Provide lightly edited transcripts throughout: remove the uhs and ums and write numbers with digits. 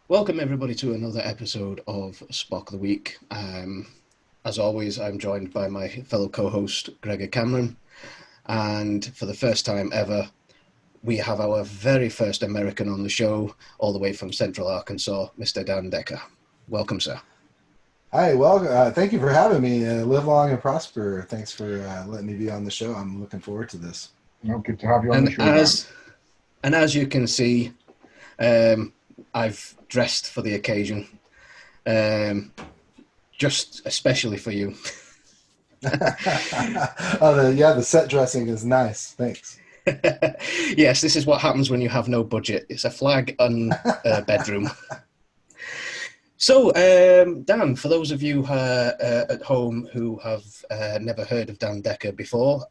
Welcome everybody to another episode of SPOCK the Week. As always, I'm joined by my fellow co-host Gregor Cameron, and for the first time ever, we have our very first American on the show, all the way from Central Arkansas, Mr. Dan Decker. Welcome, sir. Hi, well, thank you for having me. Live long and prosper. Thanks for letting me be on the show. I'm looking forward to this. No, good to have you on the And show, Dan. as you can see, um, I've dressed for the occasion, um, just especially for you. The set dressing is nice. Thanks. Yes, this is what happens when you have no budget. It's a flag and a bedroom. So, Dan, for those of you at home who have never heard of Dan Decker before,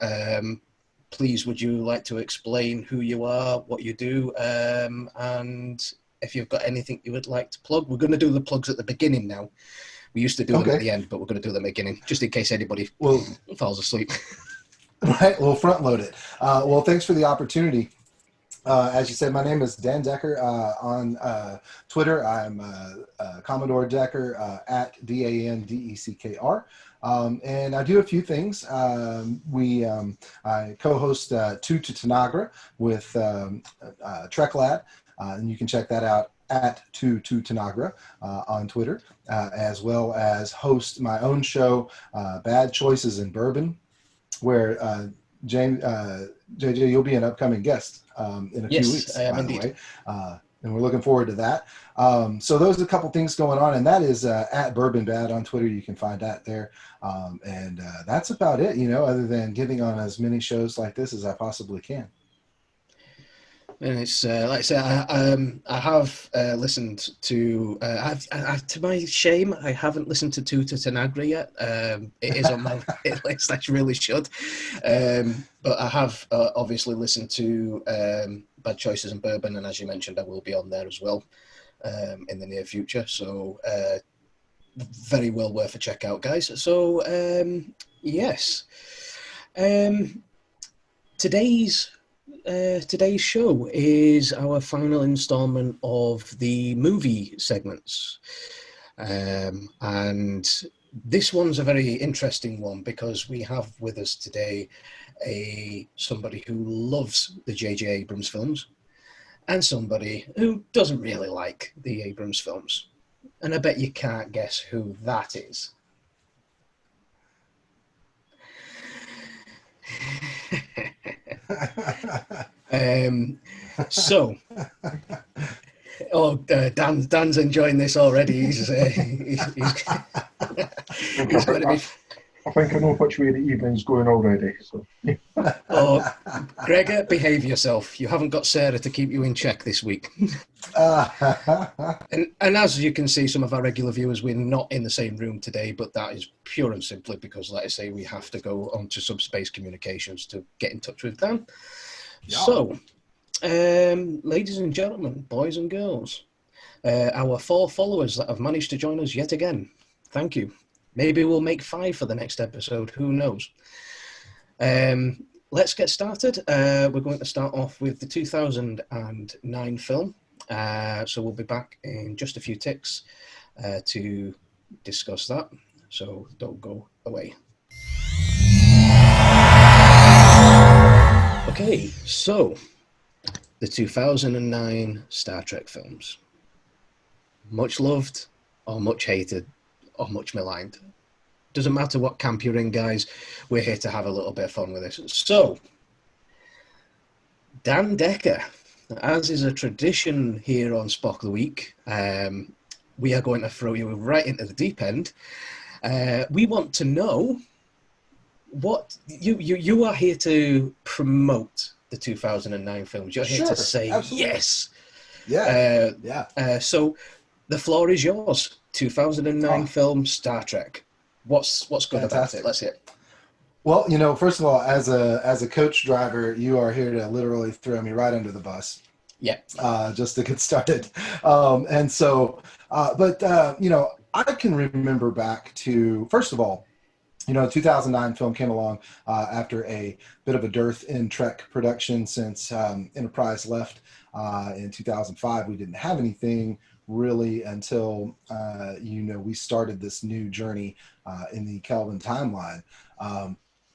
please would you like to explain who you are, what you do, and if you've got anything you would like to plug? We're going to do the plugs at the beginning now. We used to do them at Okay. the end, but we're going to do them at the beginning, just in case anybody Well, falls asleep. right. We'll front load it. Thanks for the opportunity. As you said, my name is Dan Decker. On Twitter, I'm Commodore Decker at DANDECKR. And I do a few things. I co-host Two to Tanagra with Trek Lad, and you can check that out at Two Tanagra on Twitter, as well as host my own show, Bad Choices in Bourbon, where James, JJ, you'll be an upcoming guest in a few Yes, weeks, I am by the indeed. way. And we're looking forward to that. So those are a couple things going on, and that is at Bourbon Bad on Twitter. You can find that there. And that's about it, other than getting on as many shows like this as I possibly can. And it's like I say, I have listened to. To my shame, I haven't listened to Tuta Tanagra yet. It is on my hit list. I really should. But I have obviously listened to Bad Choices and Bourbon, and as you mentioned, I will be on there as well in the near future. So very well worth a check out, guys. So yes, um, today's today's show is our final installment of the movie segments. And this one's a very interesting one because we have with us today somebody who loves the J.J. Abrams films and somebody who doesn't really like the Abrams films. And I bet you can't guess who that is. um, so, Dan's enjoying this already. I think, He's going to be. I think I know which way the evening's going already. So, Oh, Gregor, behave yourself. You haven't got Sarah to keep you in check this week. And as you can see, some of our regular viewers, we're not in the same room today, but that is pure and simply because, like I say, we have to go onto subspace communications to get in touch with Dan. Yeah. So, ladies and gentlemen, boys and girls, our 4 followers that have managed to join us yet again, thank you. Maybe we'll make 5 for the next episode, who knows. Let's get started. We're going to start off with the 2009 film. So we'll be back in just a few ticks to discuss that. So don't go away. Okay, so the 2009 Star Trek films. Much loved or much hated or much maligned. Doesn't matter what camp you're in, guys. We're here to have a little bit of fun with this. So, Dan Decker, as is a tradition here on Spock the Week, we are going to throw you right into the deep end. We want to know what you are here to promote the 2009 films. You're here to say absolutely. yes. Yeah. So the floor is yours. 2009 film Star Trek. What's good Fantastic. about it? Let's hear it. Well, first of all, as a coach driver, you are here to literally throw me right under the bus. Yeah. Just to get started. I can remember back to, first of all, 2009 film came along after a bit of a dearth in Trek production since Enterprise left in 2005. We didn't have anything really until we started this new journey in the Kelvin timeline.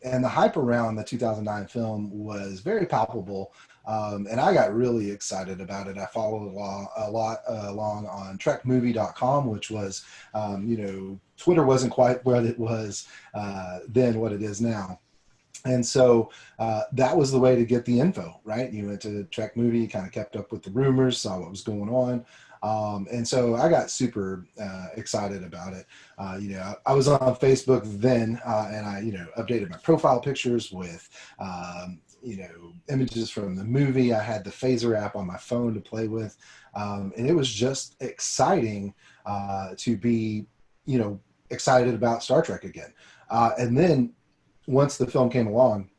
And the hype around the 2009 film was very palpable, and I got really excited about it. I followed along on trekmovie.com, which was, Twitter wasn't quite what it was then, what it is now. And so that was the way to get the info, right? You went to Trek Movie, kind of kept up with the rumors, saw what was going on. And so I got super excited about it. I was on Facebook then, and I, updated my profile pictures with, images from the movie. I had the Phaser app on my phone to play with. And it was just exciting to be, excited about Star Trek again. And then once the film came along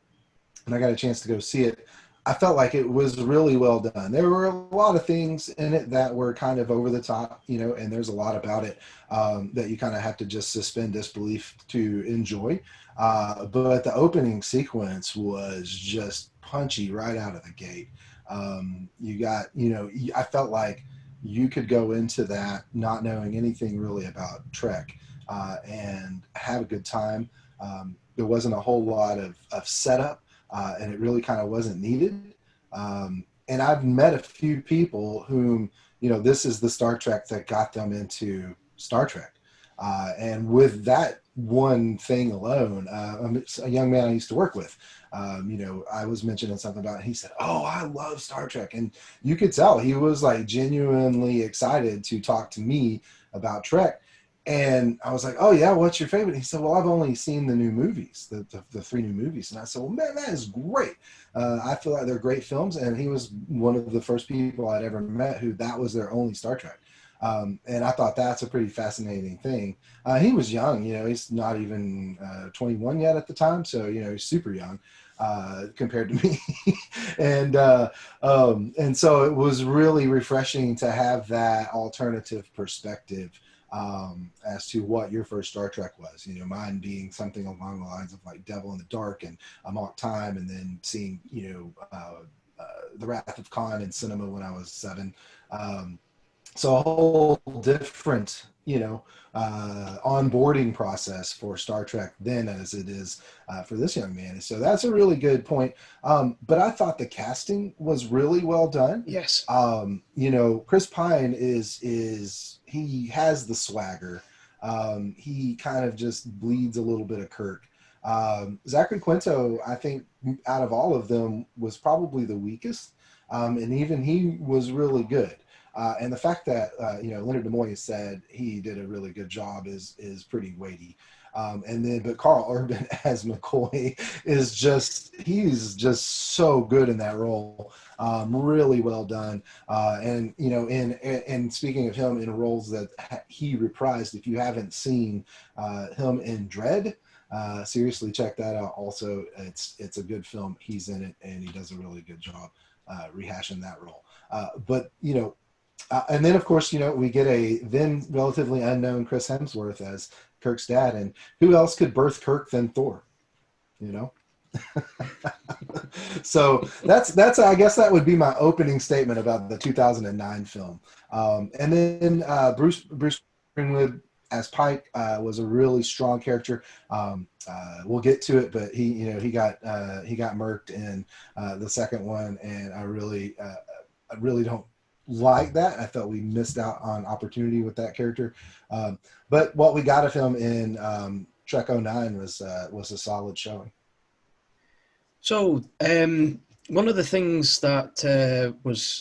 and I got a chance to go see it, I felt like it was really well done. There were a lot of things in it that were kind of over the top, and there's a lot about it that you kind of have to just suspend disbelief to enjoy. But the opening sequence was just punchy right out of the gate. I felt like you could go into that not knowing anything really about Trek and have a good time. There wasn't a whole lot of setup, and it really kind of wasn't needed. And I've met a few people whom, this is the Star Trek that got them into Star Trek. And with that one thing alone, a young man I used to work with, I was mentioning something about it. He said, "Oh, I love Star Trek." And you could tell he was like genuinely excited to talk to me about Trek. And I was like, "Oh yeah, what's your favorite?" He said, "Well, I've only seen the new movies, the three new movies." And I said, "Well, man, that is great. I feel like they're great films." And he was one of the first people I'd ever met who that was their only Star Trek. And I thought that's a pretty fascinating thing. He was young, he's not even 21 yet at the time, so he's super young compared to me. And so it was really refreshing to have that alternative perspective as to what your first Star Trek was. Mine being something along the lines of like Devil in the Dark and Amok Time, and then seeing The Wrath of Khan in cinema when I was 7. So a whole different, onboarding process for Star Trek then as it is for this young man. So that's a really good point. But I thought the casting was really well done. Yes. Chris Pine he has the swagger. He kind of just bleeds a little bit of Kirk. Zachary Quinto, I think, out of all of them, was probably the weakest. And even he was really good. And the fact that Leonard Nimoy said he did a really good job is pretty weighty. But Carl Urban as McCoy he's just so good in that role. Really well done. And speaking of him in roles that he reprised, if you haven't seen him in Dread, seriously check that out. Also, it's a good film. He's in it and he does a really good job rehashing that role. And then, of course, we get a then relatively unknown Chris Hemsworth as Kirk's dad. And who else could birth Kirk than Thor? So that's I guess that would be my opening statement about the 2009 film. And then Bruce Greenwood as Pike was a really strong character. We'll get to it, but he got murked in the second one, and I really don't like that. I felt we missed out on opportunity with that character. But what we got of him in Trek 09 was a solid showing. So one of the things that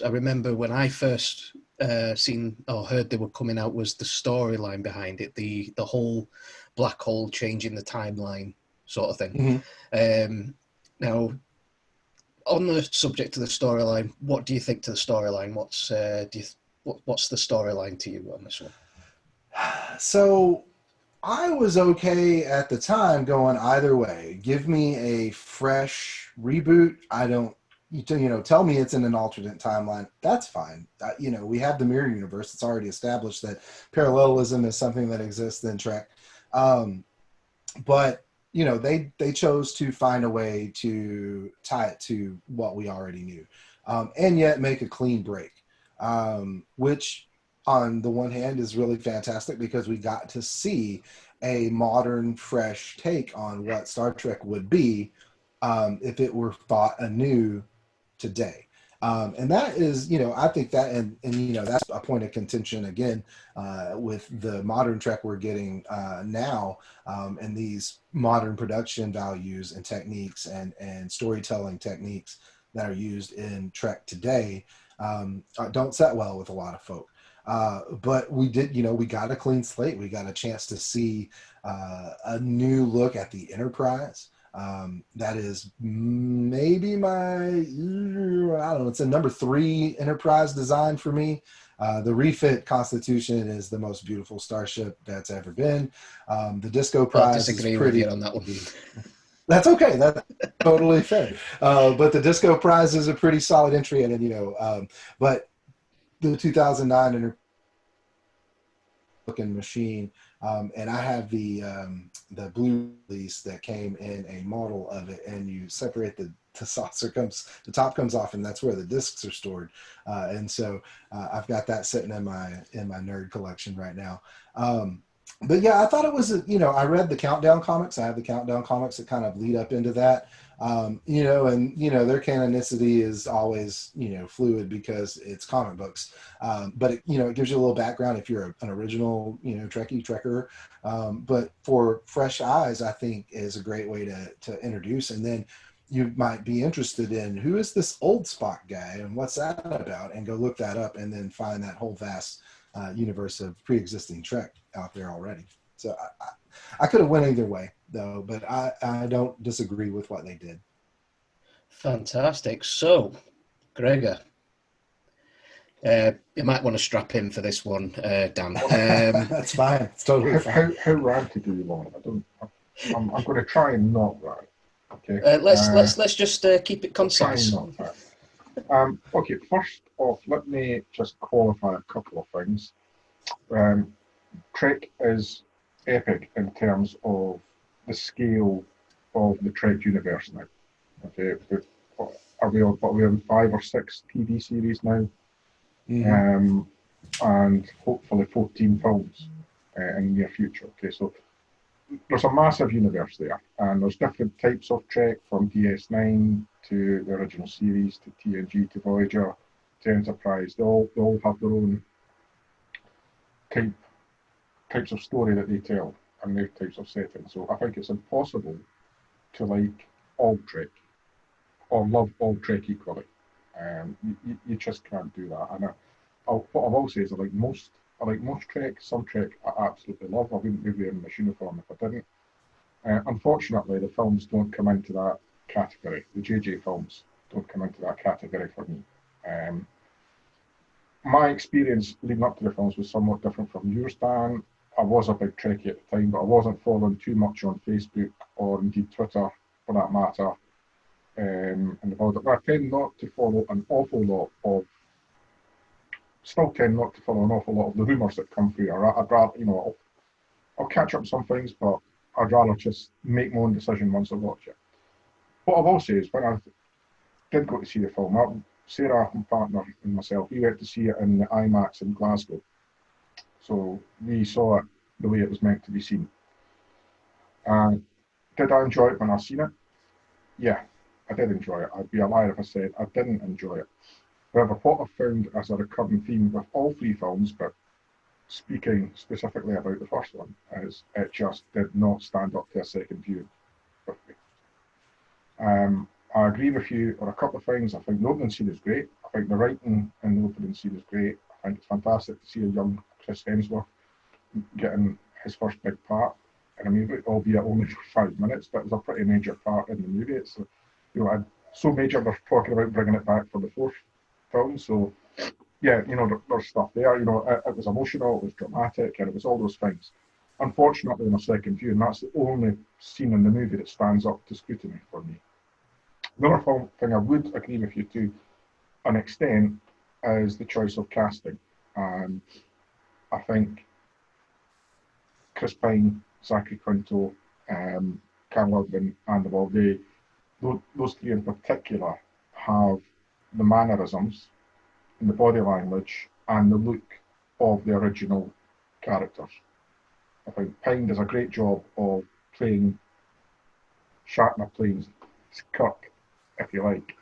I remember when I first seen or heard they were coming out was the storyline behind it, the whole black hole changing the timeline sort of thing. Mm-hmm. Now, on the subject of the storyline, what do you think to the storyline? What's the storyline to you on this one? So I was okay at the time going either way. Give me a fresh reboot. Tell me it's in an alternate timeline. That's fine. We have the mirror universe. It's already established that parallelism is something that exists in Trek. But they chose to find a way to tie it to what we already knew, and yet make a clean break, which on the one hand is really fantastic because we got to see a modern, fresh take on what Star Trek would be if it were thought anew today. And that is, I think that, and that's a point of contention again with the modern Trek we're getting now, and these modern production values and techniques and storytelling techniques that are used in Trek today don't set well with a lot of folk. But we did, we got a clean slate. We got a chance to see a new look at the Enterprise. That is maybe I don't know, it's a number 3 Enterprise design for me. The refit Constitution is the most beautiful starship that's ever been. The Disco Prize I'll disagree is with pretty. you on that one. That's okay. That's totally fair. But the Disco Prize is a pretty solid entry, and but the 2009 looking machine, and I have the blue release that came in a model of it, and you separate the top comes off, and that's where the discs are stored, and so I've got that sitting in my nerd collection right now. But yeah, I thought it was I read the Countdown comics. I have the Countdown comics that kind of lead up into that. And their canonicity is always fluid because it's comic books, but it gives you a little background if you're an original Trekker, but for fresh eyes I think is a great way to introduce, and then you might be interested in who is this old Spock guy and what's that about, and go look that up, and then find that whole vast universe of pre-existing Trek out there already. So I could have went either way though, but I don't disagree with what they did. Fantastic. So, Gregor, you might want to strap in for this one, Dan. That's fine. It's totally fine. How ranty do you want? I'm going to try and not rant. Okay. Let's just keep it concise. Try and not rant. Okay. First off, let me just qualify a couple of things. Trek is epic in terms of the scale of the Trek universe now. Okay, are we on 5 or 6 TV series now? Mm-hmm. And hopefully 14 films in the near future. Okay, so there's a massive universe there, and there's different types of Trek, from DS9 to the original series to TNG to Voyager to Enterprise. They all have their own types of story that they tell and their types of settings. So I think it's impossible to like all Trek or love all Trek equally. You just can't do that. And what I will say is I like most Trek. Some Trek I absolutely love. I wouldn't be wearing this uniform if I didn't. Unfortunately, the films don't come into that category. The JJ films don't come into that category for me. My experience leading up to the films was somewhat different from yours, Dan. I was a big Trekkie at the time, but I wasn't following too much on Facebook or indeed Twitter, for that matter. And I tend not to follow an awful lot of. Still tend not to follow an awful lot of the rumours that come through. I'd rather, I'll catch up some things, but I'd rather just make my own decision once I watch it. What I will say is, when I did go to see the film, Sarah, my partner, and myself, we went to see it in the IMAX in Glasgow. So we saw it the way it was meant to be seen. Did I enjoy it when I seen it? Yeah, I did enjoy it. I'd be a liar if I said I didn't enjoy it. However, what I've found as a recurring theme with all 3 films, but speaking specifically about the first one, is it just did not stand up to a second view with me. I agree with you on a couple of things. I think the opening scene is great. I think the writing in the opening scene is great. I think it's fantastic to see a young Chris Hemsworth getting his first big part in a movie, albeit only for 5 minutes, but it was a pretty major part in the movie. It's so major they're talking about bringing it back for the 4th film. So yeah, there's stuff there. It was emotional, it was dramatic, and it was all those things. Unfortunately, in a second view, and that's the only scene in the movie that stands up to scrutiny for me. Another thing I would agree with you to an extent is the choice of casting. And I think Chris Pine, Zachary Quinto, Carl Urban, and those 3 in particular have the mannerisms and the body language and the look of the original characters. I think Pine does a great job of playing Shatner playing Kirk, if you like.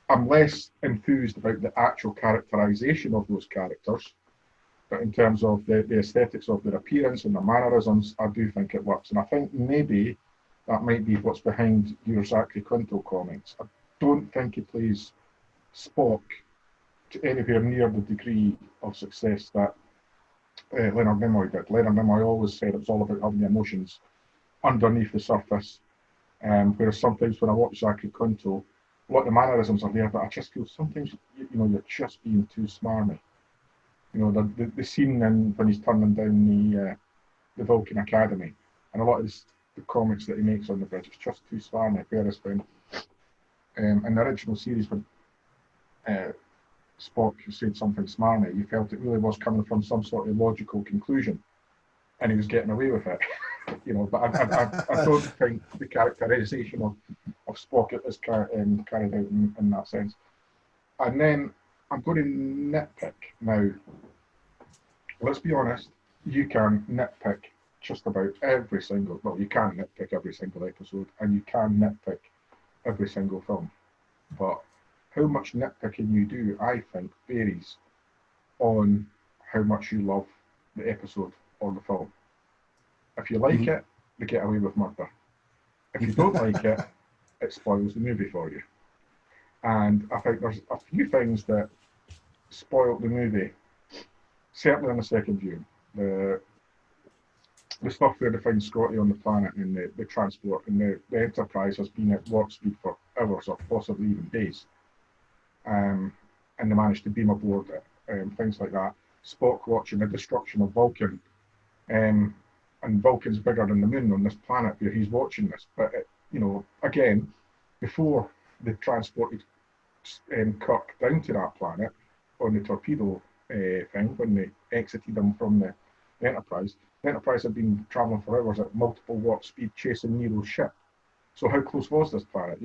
I'm less enthused about the actual characterization of those characters, but in terms of the aesthetics of their appearance and their mannerisms, I do think it works. And I think maybe that might be what's behind your Zachary Quinto comments. I don't think he plays Spock to anywhere near the degree of success that Leonard Nimoy did. Leonard Nimoy always said it was all about having the emotions underneath the surface. Whereas sometimes when I watch Zachary Quinto, a lot of the mannerisms are there, but I just feel sometimes you're just being too smarmy. The scene when he's turning down the Vulcan Academy, and a lot of the comments that he makes on the bridge is just too smarmy. Whereas when in the original series when Spock said something smarmy, you felt it really was coming from some sort of logical conclusion, and he was getting away with it. But I don't think the characterization of Spock is carried out in that sense. And then I'm going to nitpick now. Let's be honest, you can nitpick just about every single, well, you can nitpick every single episode, and you can nitpick every single film. But how much nitpicking you do, I think, varies on how much you love the episode or the film. If you like it, they get away with murder. If you don't like it, it spoils the movie for you. And I think there's a few things that spoiled the movie, certainly on the second viewing. The stuff where they find Scotty on the planet and the transport and the Enterprise has been at warp speed for hours or possibly even days. And they managed to beam aboard it, things like that. Spock watching the destruction of Vulcan, and Vulcan's bigger than the moon on this planet where he's watching this. But, again, before they transported Kirk down to that planet on the torpedo thing, when they exited them from the Enterprise had been travelling for hours at multiple warp speed chasing Nero's ship. So how close was this planet?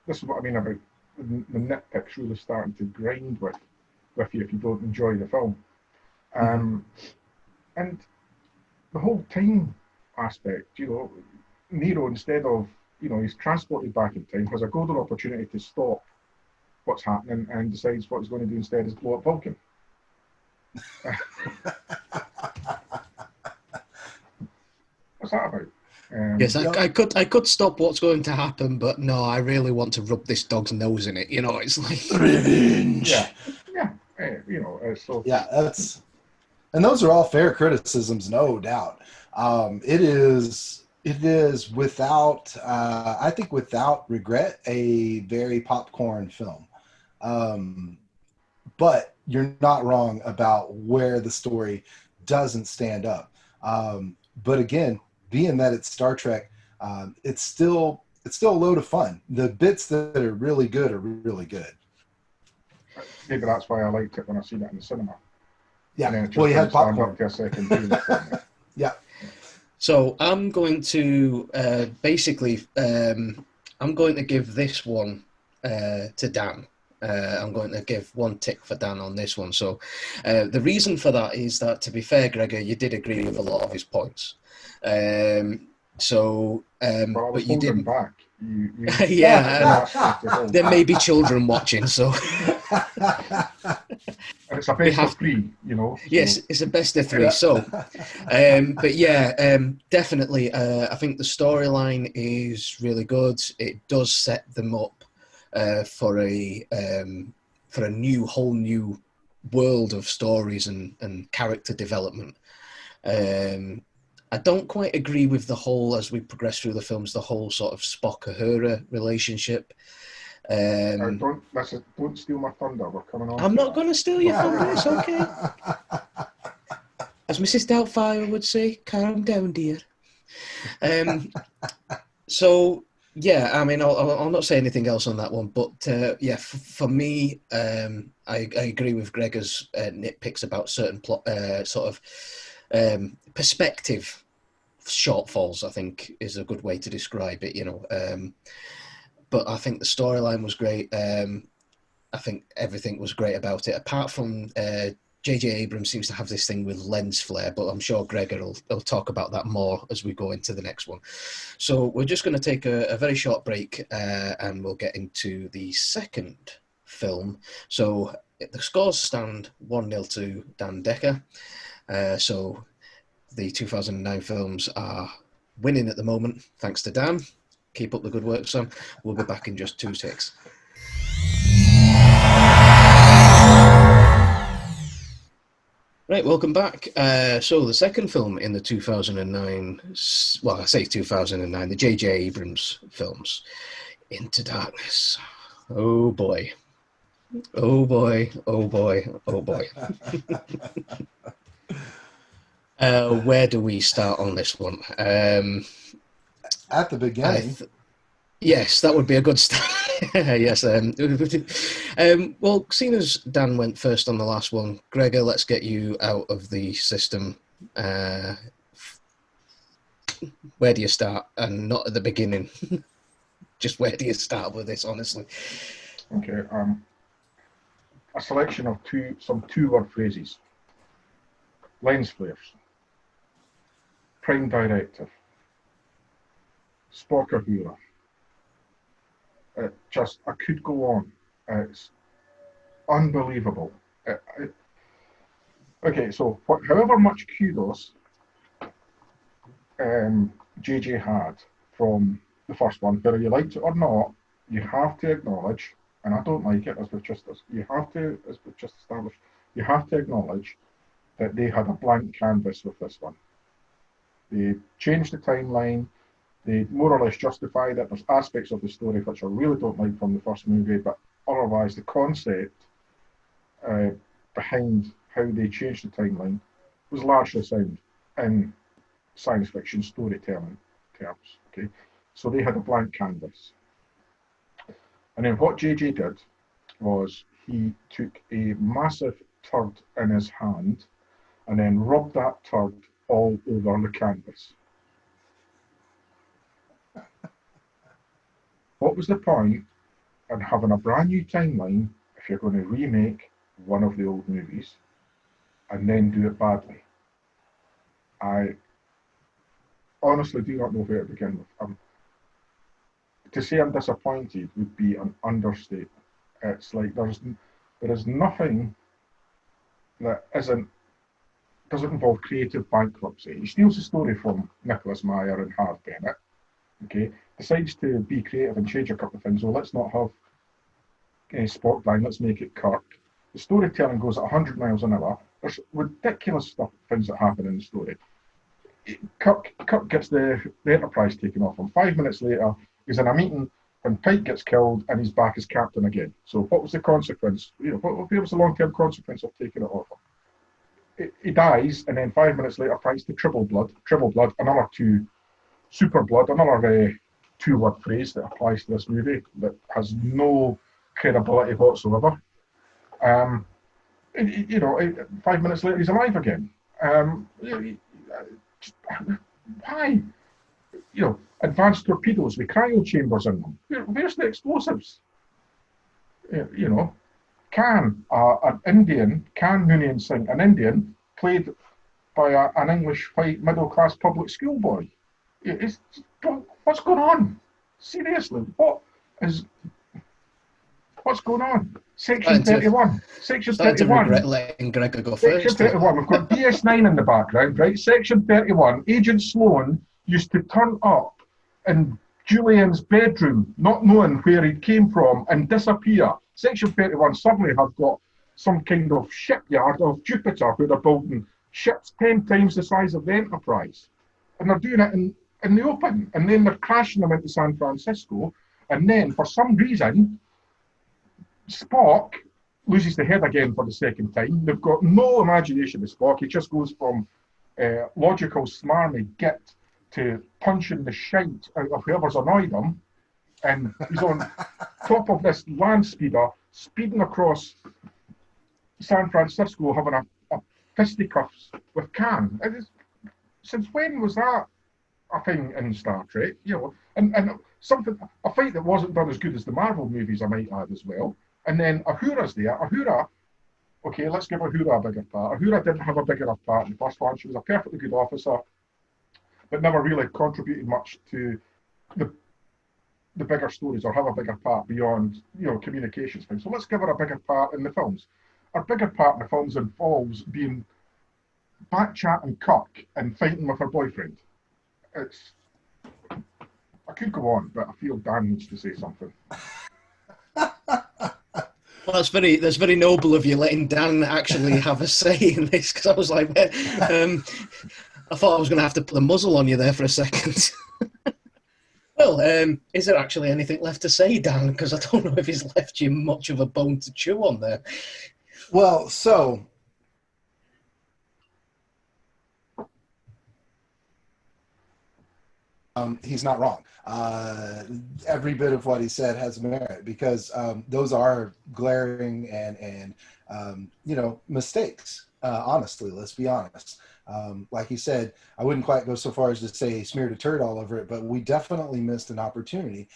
This is what I mean about the nitpicks really starting to grind with you if you don't enjoy the film. And the whole time aspect, Nero, instead of, he's transported back in time, has a golden opportunity to stop what's happening and decides what he's going to do instead is blow up Vulcan. What's that about? Yes, I could stop what's going to happen, but no, I really want to rub this dog's nose in it. It's like revenge. Yeah. So yeah, and those are all fair criticisms, no doubt. It is without, I think, without regret, a very popcorn film. But you're not wrong about where the story doesn't stand up. But again, being that it's Star Trek, it's still a load of fun. The bits that are really good are really good. Maybe that's why I liked it when I seen it in the cinema. Yeah, well, you had popcorn. Up to a second view. Yeah. So I'm going to basically, I'm going to give this one to Dan. I'm going to give one tick for Dan on this one. So the reason for that is that, to be fair, Gregor, you did agree with a lot of his points. But you didn't. Back. Yeah, there may be children watching, so. And it's a best of three, So. Yes, it's a best of three. So, but yeah, definitely. I think the storyline is really good. It does set them up for a whole new world of stories and character development. I don't quite agree with the whole, as we progress through the films, the whole sort of Spock-Uhura relationship. Don't steal my thunder. We're coming on. I'm not going to steal your thunder. It's okay. As Mrs. Doubtfire would say, calm down, dear. So, yeah, I mean, I'll not say anything else on that one. But, yeah, for me, I agree with Gregor's nitpicks about certain plot, perspective shortfalls, I think, is a good way to describe it, But I think the storyline was great. I think everything was great about it, apart from J.J. Abrams seems to have this thing with lens flare, but I'm sure Gregor will talk about that more as we go into the next one. So we're just going to take a very short break, and we'll get into the second film. So the scores stand 1-0 to Dan Decker. So the 2009 films are winning at the moment, thanks to Dan. Keep up the good work, Sam. We'll be back in just 2 ticks. Right, welcome back. So the second film in the 2009, well, I say 2009, the J.J. Abrams films, Into Darkness. Oh boy. Oh boy, oh boy, oh boy. Where do we start on this one? At the beginning. Yes, that would be a good start. Yes. Well, seeing as Dan went first on the last one, Gregor, let's get you out of the system. Where do you start? And not at the beginning. Just where do you start with this, honestly? Okay. A selection of some two-word phrases. Lens flares. Prime directive. SPOCK Ahura. I could go on. It's unbelievable. Okay, so however much kudos JJ had from the first one, whether you liked it or not, you have to acknowledge, and I don't like it, as we've just established, you have to acknowledge that they had a blank canvas with this one. They changed the timeline. They more or less justify that. There's aspects of the story which I really don't like from the first movie, but otherwise the concept behind how they changed the timeline was largely sound in science fiction storytelling terms. Okay, so they had a blank canvas, and then what JJ did was he took a massive turd in his hand and then rubbed that turd all over the canvas. What was the point in having a brand new timeline if you're going to remake one of the old movies and then do it badly? I honestly do not know where to begin with. To say I'm disappointed would be an understatement. It's like there is nothing that doesn't involve creative bankruptcy. He steals the story from Nicholas Meyer and Harv Bennett. Okay, decides to be creative and change a couple of things. Well, let's not have Spock dying, let's make it Kirk. The storytelling goes at 100 miles an hour. There's ridiculous things that happen in the story. Kirk gets the Enterprise taken off him. 5 minutes later, he's in a meeting and Pike gets killed and he's back as captain again. So what was the consequence? What was the long-term consequence of taking it off him? He dies, and then 5 minutes later, fights the Triple Blood, another two Super Blood, another two-word phrase that applies to this movie that has no credibility whatsoever. 5 minutes later, he's alive again. Why? Advanced torpedoes with cryo chambers in them. Where's the explosives? Khan Noonien Singh, an Indian, played by an English white middle-class public school boy. What's going on? Seriously, what's going on? Section 31. Section 31. Regret letting Gregor go Section first. 31. We've got DS9 in the background, right? Section 31. Agent Sloan used to turn up in Julian's bedroom, not knowing where he came from, and disappear. Section 31 suddenly have got some kind of shipyard of Jupiter where they're building ships 10 times the size of the Enterprise. And they're doing it in the open. And then they're crashing them into San Francisco. And then, for some reason, Spock loses the head again for the second time. They've got no imagination of Spock. He just goes from logical, smarmy git to punching the shite out of whoever's annoyed him. And he's on top of this land speeder, speeding across San Francisco, having a fisticuffs with Khan. Since when was that a thing in Star Trek? And a fight that wasn't done as good as the Marvel movies, I might add as well. And then Ahura's there. Ahura okay, let's give Uhura a bigger part. Uhura didn't have a big enough part in the first one. She was a perfectly good officer, but never really contributed much to the the bigger stories or have a bigger part beyond, communications things. So let's give her a bigger part in the films. Our bigger part in the films involves being back chatting Kirk and fighting with her boyfriend. It's I could go on, but I feel Dan needs to say something. Well, that's very noble of you letting Dan actually have a say in this, because I was like, I thought I was going to have to put a muzzle on you there for a second. Well, is there actually anything left to say, Dan? Because I don't know if he's left you much of a bone to chew on there. Well, so he's not wrong. Every bit of what he said has merit because those are glaring and mistakes. Honestly, let's be honest. Like he said, I wouldn't quite go so far as to say he smeared a turd all over it, but we definitely missed an opportunity.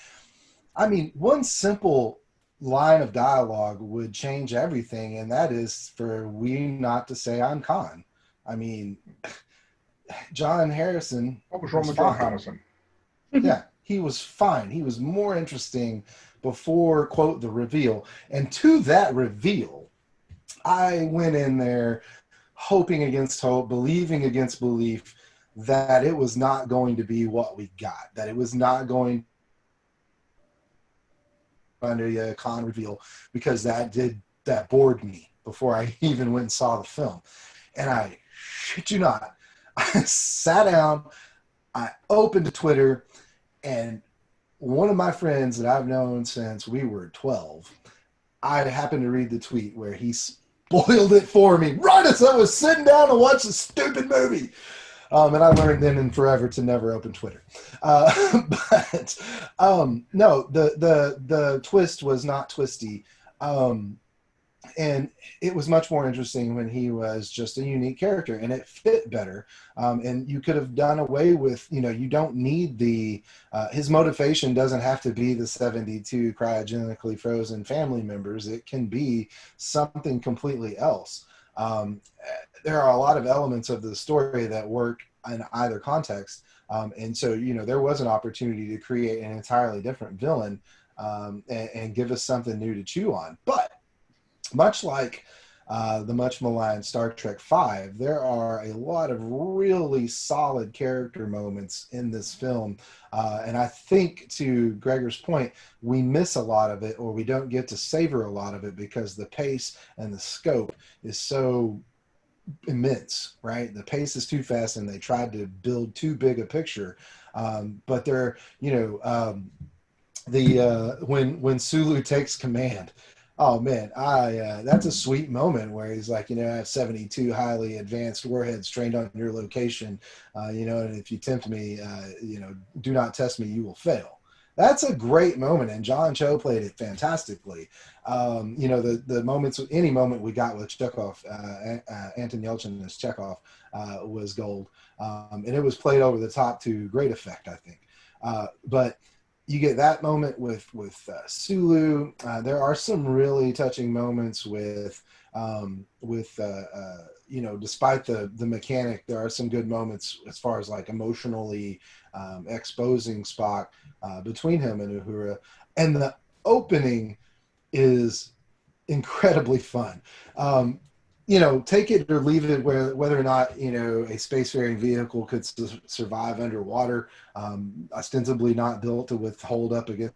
I mean, one simple line of dialogue would change everything, and that is for we not to say I'm Khan. I mean, John Harrison What was wrong was with John fine. Harrison? Yeah, he was fine. He was more interesting before, quote, the reveal. And to that reveal, I went in there hoping against hope, believing against belief that it was not going to be what we got, that it was not going under a con reveal, because that bored me before I even went and saw the film. And I shit you not, I sat down, I opened Twitter, and one of my friends that I've known since we were 12, I happened to read the tweet where he spoiled it for me right as I was sitting down to watch the stupid movie. And I learned then and forever to never open Twitter. But no, the twist was not twisty. Um, and it was much more interesting when he was just a unique character and it fit better. And you could have done away with, you don't need his motivation doesn't have to be the 72 cryogenically frozen family members. It can be something completely else. There are a lot of elements of the story that work in either context. And so, there was an opportunity to create an entirely different villain, and give us something new to chew on. But much like the much maligned Star Trek V, there are a lot of really solid character moments in this film. And I think, to Gregor's point, we miss a lot of it, or we don't get to savor a lot of it because the pace and the scope is so immense, right? The pace is too fast and they tried to build too big a picture. But they're, when Sulu takes command, oh man, I that's a sweet moment where he's like, I have 72 highly advanced warheads trained on your location, and if you tempt me, do not test me, you will fail. That's a great moment, and John Cho played it fantastically. The moments, any moment we got with Chekhov, Anton Yelchin as Chekhov, was gold, and it was played over the top to great effect, I think. But you get that moment with Sulu. There are some really touching moments despite the mechanic, there are some good moments as far as like emotionally exposing Spock between him and Uhura. And the opening is incredibly fun. Take it or leave it, whether or not, a spacefaring vehicle could survive underwater, ostensibly not built to withhold up against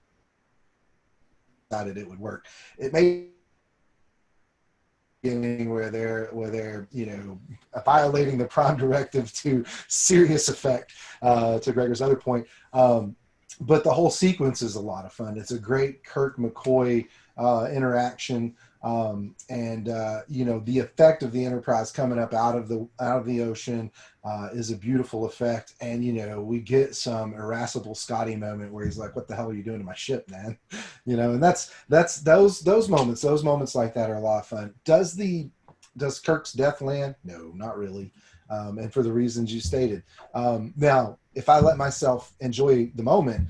it would work. It may where they're violating the prime directive to serious effect, to Gregor's other point. But the whole sequence is a lot of fun. It's a great Kirk McCoy interaction. The effect of the Enterprise coming up out of the ocean is a beautiful effect. And we get some irascible Scotty moment where he's like, "What the hell are you doing to my ship, man?" And that's those moments like that are a lot of fun. Does Kirk's death land? No, not really. And for the reasons you stated. Now, if I let myself enjoy the moment,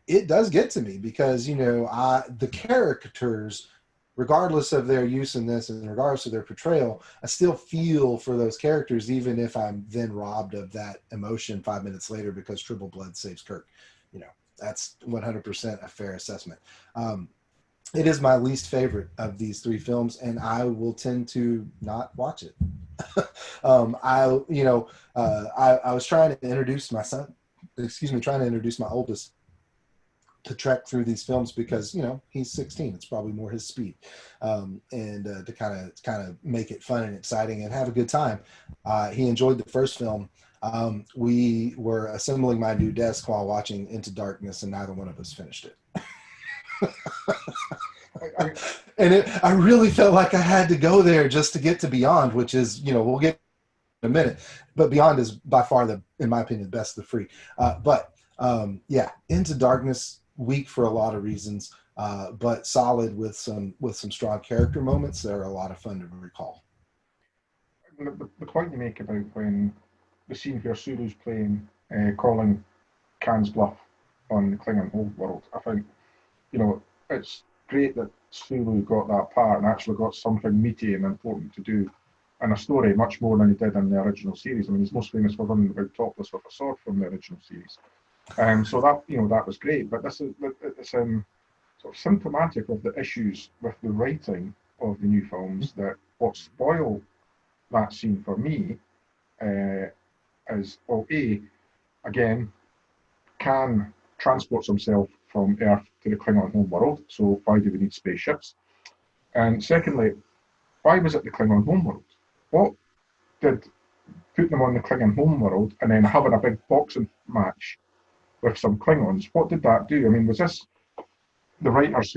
it does get to me because the characters regardless of their use in this and regardless of their portrayal, I still feel for those characters, even if I'm then robbed of that emotion 5 minutes later because Triple Blood saves Kirk. You know, that's 100% a fair assessment. It is my least favorite of these three films, and I will tend to not watch it. I was trying to introduce my son, trying to introduce my oldest to trek through these films because, you know, he's 16. It's probably more his speed, and to kind of make it fun and exciting and have a good time. He enjoyed the first film. We were assembling my new desk while watching Into Darkness, and neither one of us finished it. I really felt like I had to go there just to get to Beyond, which is, you know, we'll get in a minute, but Beyond is by far in my opinion, the best of the three. Into Darkness, weak for a lot of reasons, but solid with some strong character moments that are a lot of fun to recall. The point you make about when the scene where Sulu's playing, calling Khan's bluff on the Klingon Old World, I think, you know, it's great that Sulu got that part and actually got something meaty and important to do in a story, much more than he did in the original series. I mean, he's most famous for running about topless with a sword from the original series. So that, you know, that was great. But it's sort of symptomatic of the issues with the writing of the new films, that what spoiled that scene for me is, well, again, Khan transports himself from Earth to the Klingon homeworld, so why do we need spaceships? And secondly, why was it the Klingon homeworld? What did putting them on the Klingon homeworld and then having a big boxing match with some Klingons, what did that do? I mean, was this the writers,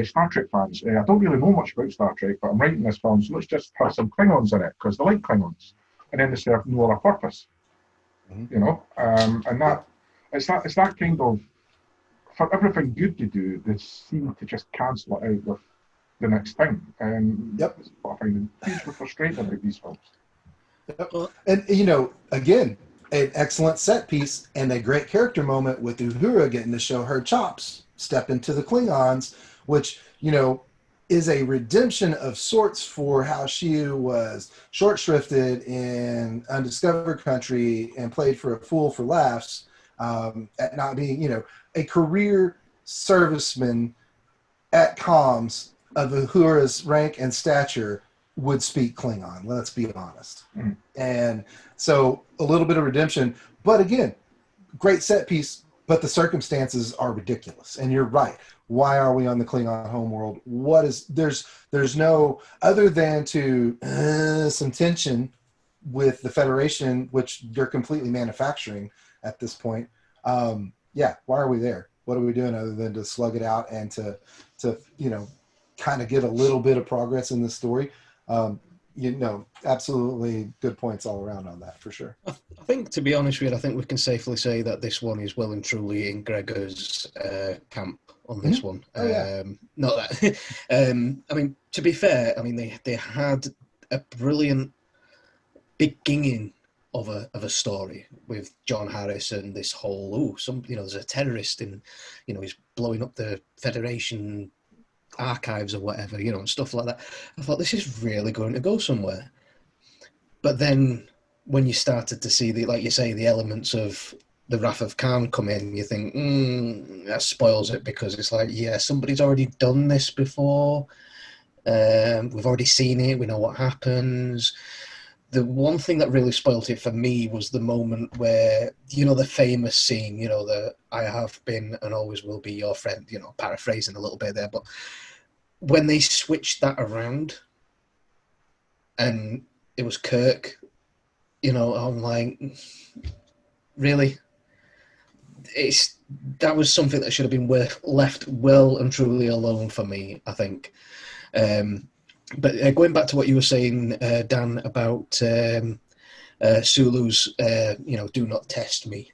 Star Trek fans, I don't really know much about Star Trek, but I'm writing this film, so let's just have some Klingons in it, because they like Klingons. And then they serve no other purpose, you know? And that, it's that kind of, for everything good to do, they seem to just cancel it out with the next thing. That's what I find hugely frustrating about these films. Yep. And, you know, again, an excellent set piece and a great character moment with Uhura getting to show her chops, step into the Klingons, which, you know, is a redemption of sorts for how she was short-shrifted in Undiscovered Country and played for a fool for laughs, at not being, you know, a career serviceman at comms of Uhura's rank and stature would speak Klingon, let's be honest. And so a little bit of redemption, but again, great set piece, but the circumstances are ridiculous. And you're right. Why are we on the Klingon homeworld? What is, there's no, other than to some tension with the Federation, which they're completely manufacturing at this point. Why are we there? What are we doing other than to slug it out and to you know, kind of get a little bit of progress in the story? You know, absolutely good points all around on that, for sure. I think, to be honest with you, I think we can safely say that this one is well and truly in Gregor's camp on this one. Oh, yeah. Not that. I mean, to be fair, I mean they had a brilliant beginning of a story with John Harris and this whole there's a terrorist and, you know, he's blowing up the Federation archives or whatever, you know, and stuff like that. I thought, this is really going to go somewhere. But then when you started to see like you say, the elements of the Wrath of Khan come in, you think, that spoils it, because it's like, yeah, somebody's already done this before. We've already seen it. We know what happens. The one thing that really spoilt it for me was the moment where, you know, the famous scene, you know, the I have been and always will be your friend, you know, paraphrasing a little bit there, but when they switched that around and it was Kirk, you know, I'm like, really? That was something that should have been left well and truly alone for me, I think. But going back to what you were saying, Dan, about Sulu's, you know, do not test me,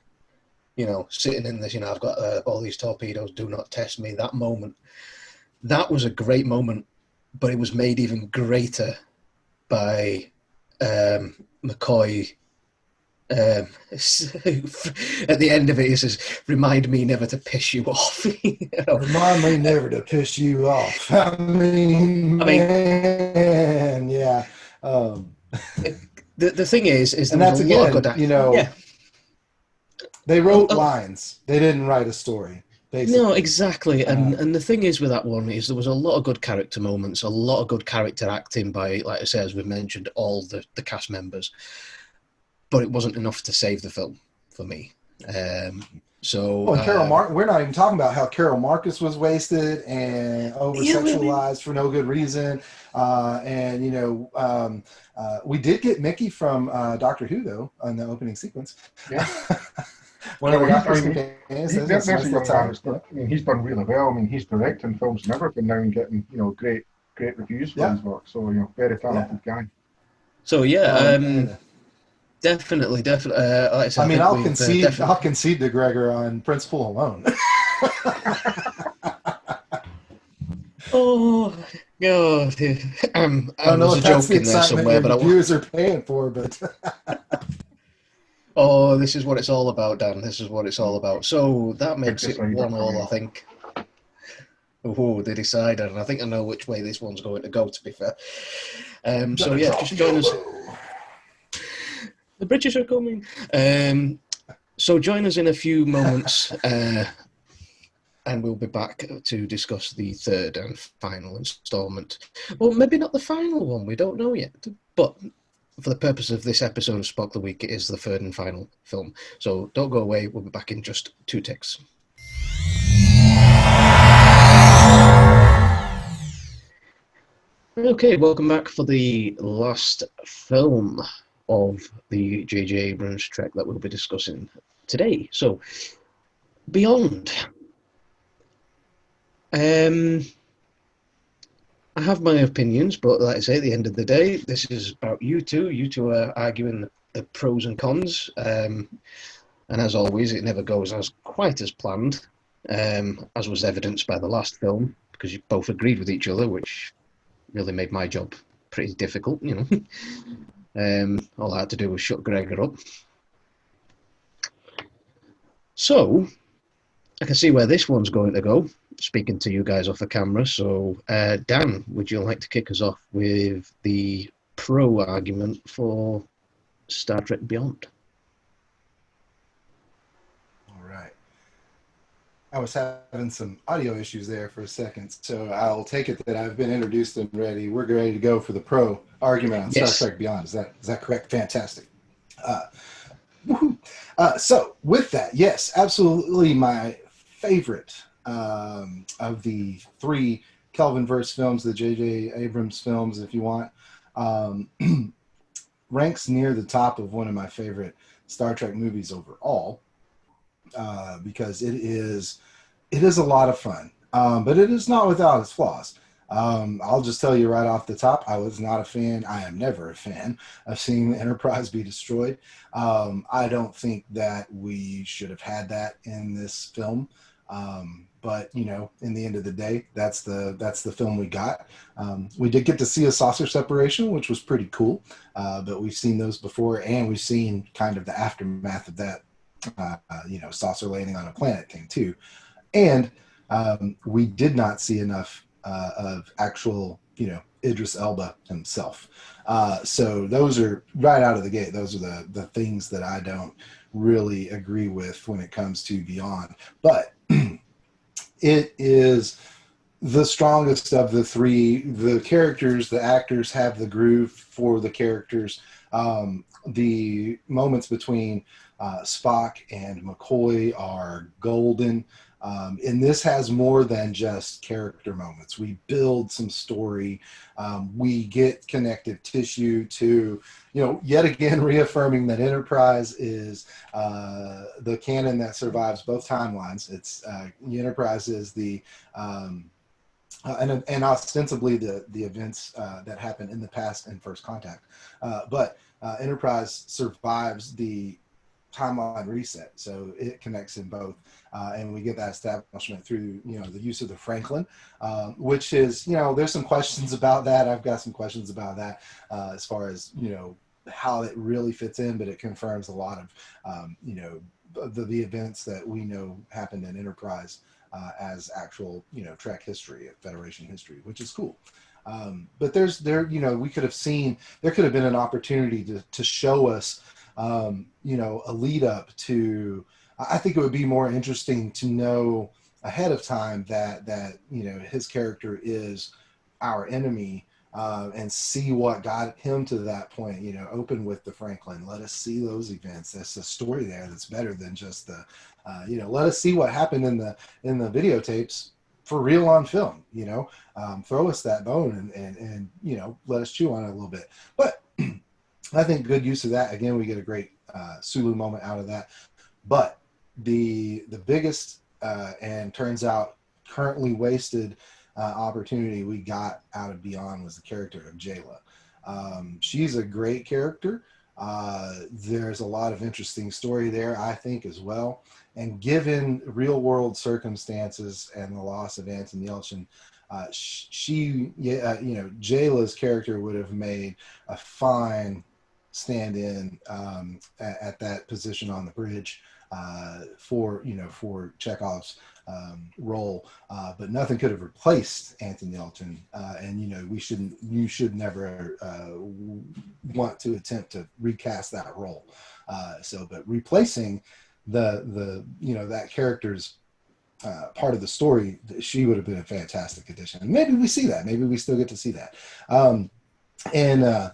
you know, sitting in this, you know, I've got all these torpedoes, do not test me. That moment, that was a great moment, but it was made even greater by McCoy at the end of it, he says, "Remind me never to piss you off." You know? Remind me never to piss you off. I mean, I mean, man, yeah. Um, the thing is there and was a that's lot of good again, act. Yeah, they a, wrote a, lines. They didn't write a story, no, basically. exactly. Uh, And the thing is with that one is there was a lot of good character moments, a lot of good character acting by, like I say, as we've mentioned, all the cast members. But it wasn't enough to save the film for me. Um, so Oh, and Carol we're not even talking about how Carol Marcus was wasted and over yeah, sexualized for no good reason. And, we did get Mickey from Doctor Who, though, on the opening sequence. Yeah. One Yeah, of the well, Doctor's I mean, companions. That's there's a nice young little man tie. that's done. I mean, he's done really well. I mean, he's directing films and everything now and getting great reviews for Yeah. his work. So very Yeah. talented guy. so yeah, And definitely. Like I I said, I mean, think we've I'll definitely. concede to Gregor on principle alone. Oh God, I don't know there's a if that's the joke in there excitement somewhere, your but viewers are paying for, but oh, this is what it's all about, Dan. This is what it's all about. So that Big makes it decider 1-1, coming I up. think. Oh, they decided, and I think I know which way this one's going to go. To be fair, so yeah, just join us. The British are coming. So join us in a few moments, and we'll be back to discuss the third and final instalment. Well, maybe not the final one. We don't know yet, but for the purpose of this episode of Spock the Week, it is the third and final film. So don't go away. We'll be back in just 2 ticks. Okay, welcome back for the last film of the J.J. Abrams Trek that we'll be discussing today. So, Beyond. I have my opinions, but like I say, at the end of the day, this is about you two. You two are arguing the pros and cons. And as always, it never goes as quite as planned, as was evidenced by the last film, because you both agreed with each other, which really made my job pretty difficult, you know. All I had to do was shut Gregor up. So, I can see where this one's going to go, speaking to you guys off the camera. So, Dan, would you like to kick us off with the pro argument for Star Trek Beyond? all right. I was having some audio issues there for a second, so I'll take it that I've been introduced and ready. We're ready to go for the pro argument on Star Yes. Trek Beyond. Is that correct? Fantastic. Uh, so with that, yes, absolutely my favorite of the three Kelvin verse films, the J.J. Abrams films, if you want, um, ranks near the top of one of my favorite Star Trek movies overall, because it is a lot of fun, but it is not without its flaws. I'll just tell you right off the top, I was not a fan. I am never a fan of seeing the Enterprise be destroyed. I don't think that we should have had that in this film. But in the end of the day, that's the film we got. We did get to see a saucer separation, which was pretty cool. But we've seen those before, and we've seen kind of the aftermath of that. Saucer landing on a planet thing too. And we did not see enough of actual, Idris Elba himself. So those are right out of the gate. Those are the things that I don't really agree with when it comes to Beyond. But it is the strongest of the three. The characters, the actors have the groove for the characters. The moments between Spock and McCoy are golden. And this has more than just character moments. We build some story. We get connective tissue to, yet again reaffirming that Enterprise is the canon that survives both timelines. It's the Enterprise is the and ostensibly the events that happen in the past in First Contact, but Enterprise survives the timeline reset, so it connects in both, and we get that establishment through the use of the Franklin, which is there's some questions about that. I've got some questions about that as far as how it really fits in, but it confirms a lot of you know, the events that we know happened in Enterprise as actual, you know, Trek history, Federation history, which is cool. But you know, we could have seen, there could have been an opportunity to show us, you know, a lead up to, I think it would be more interesting to know ahead of time that, you know, his character is our enemy, and see what got him to that point. You know, open with the Franklin. Let us see those events. That's a story there that's better than just the, you know, let us see what happened in the videotapes for real on film. You know, throw us that bone and you know, let us chew on it a little bit. But I think good use of that. Again, we get a great Sulu moment out of that. But the biggest and turns out currently wasted opportunity we got out of Beyond was the character of Jayla. She's a great character. There's a lot of interesting story there, I think, as well. And given real world circumstances and the loss of Anton Yelchin, you know, Jayla's character would have made a fine stand-in at that position on the bridge for, you know, for Chekhov's role, but nothing could have replaced Anton Yelchin, and you know, you should never want to attempt to recast that role. But replacing the you know, that character's part of the story, she would have been a fantastic addition. And maybe we see that. Maybe we still get to see that. And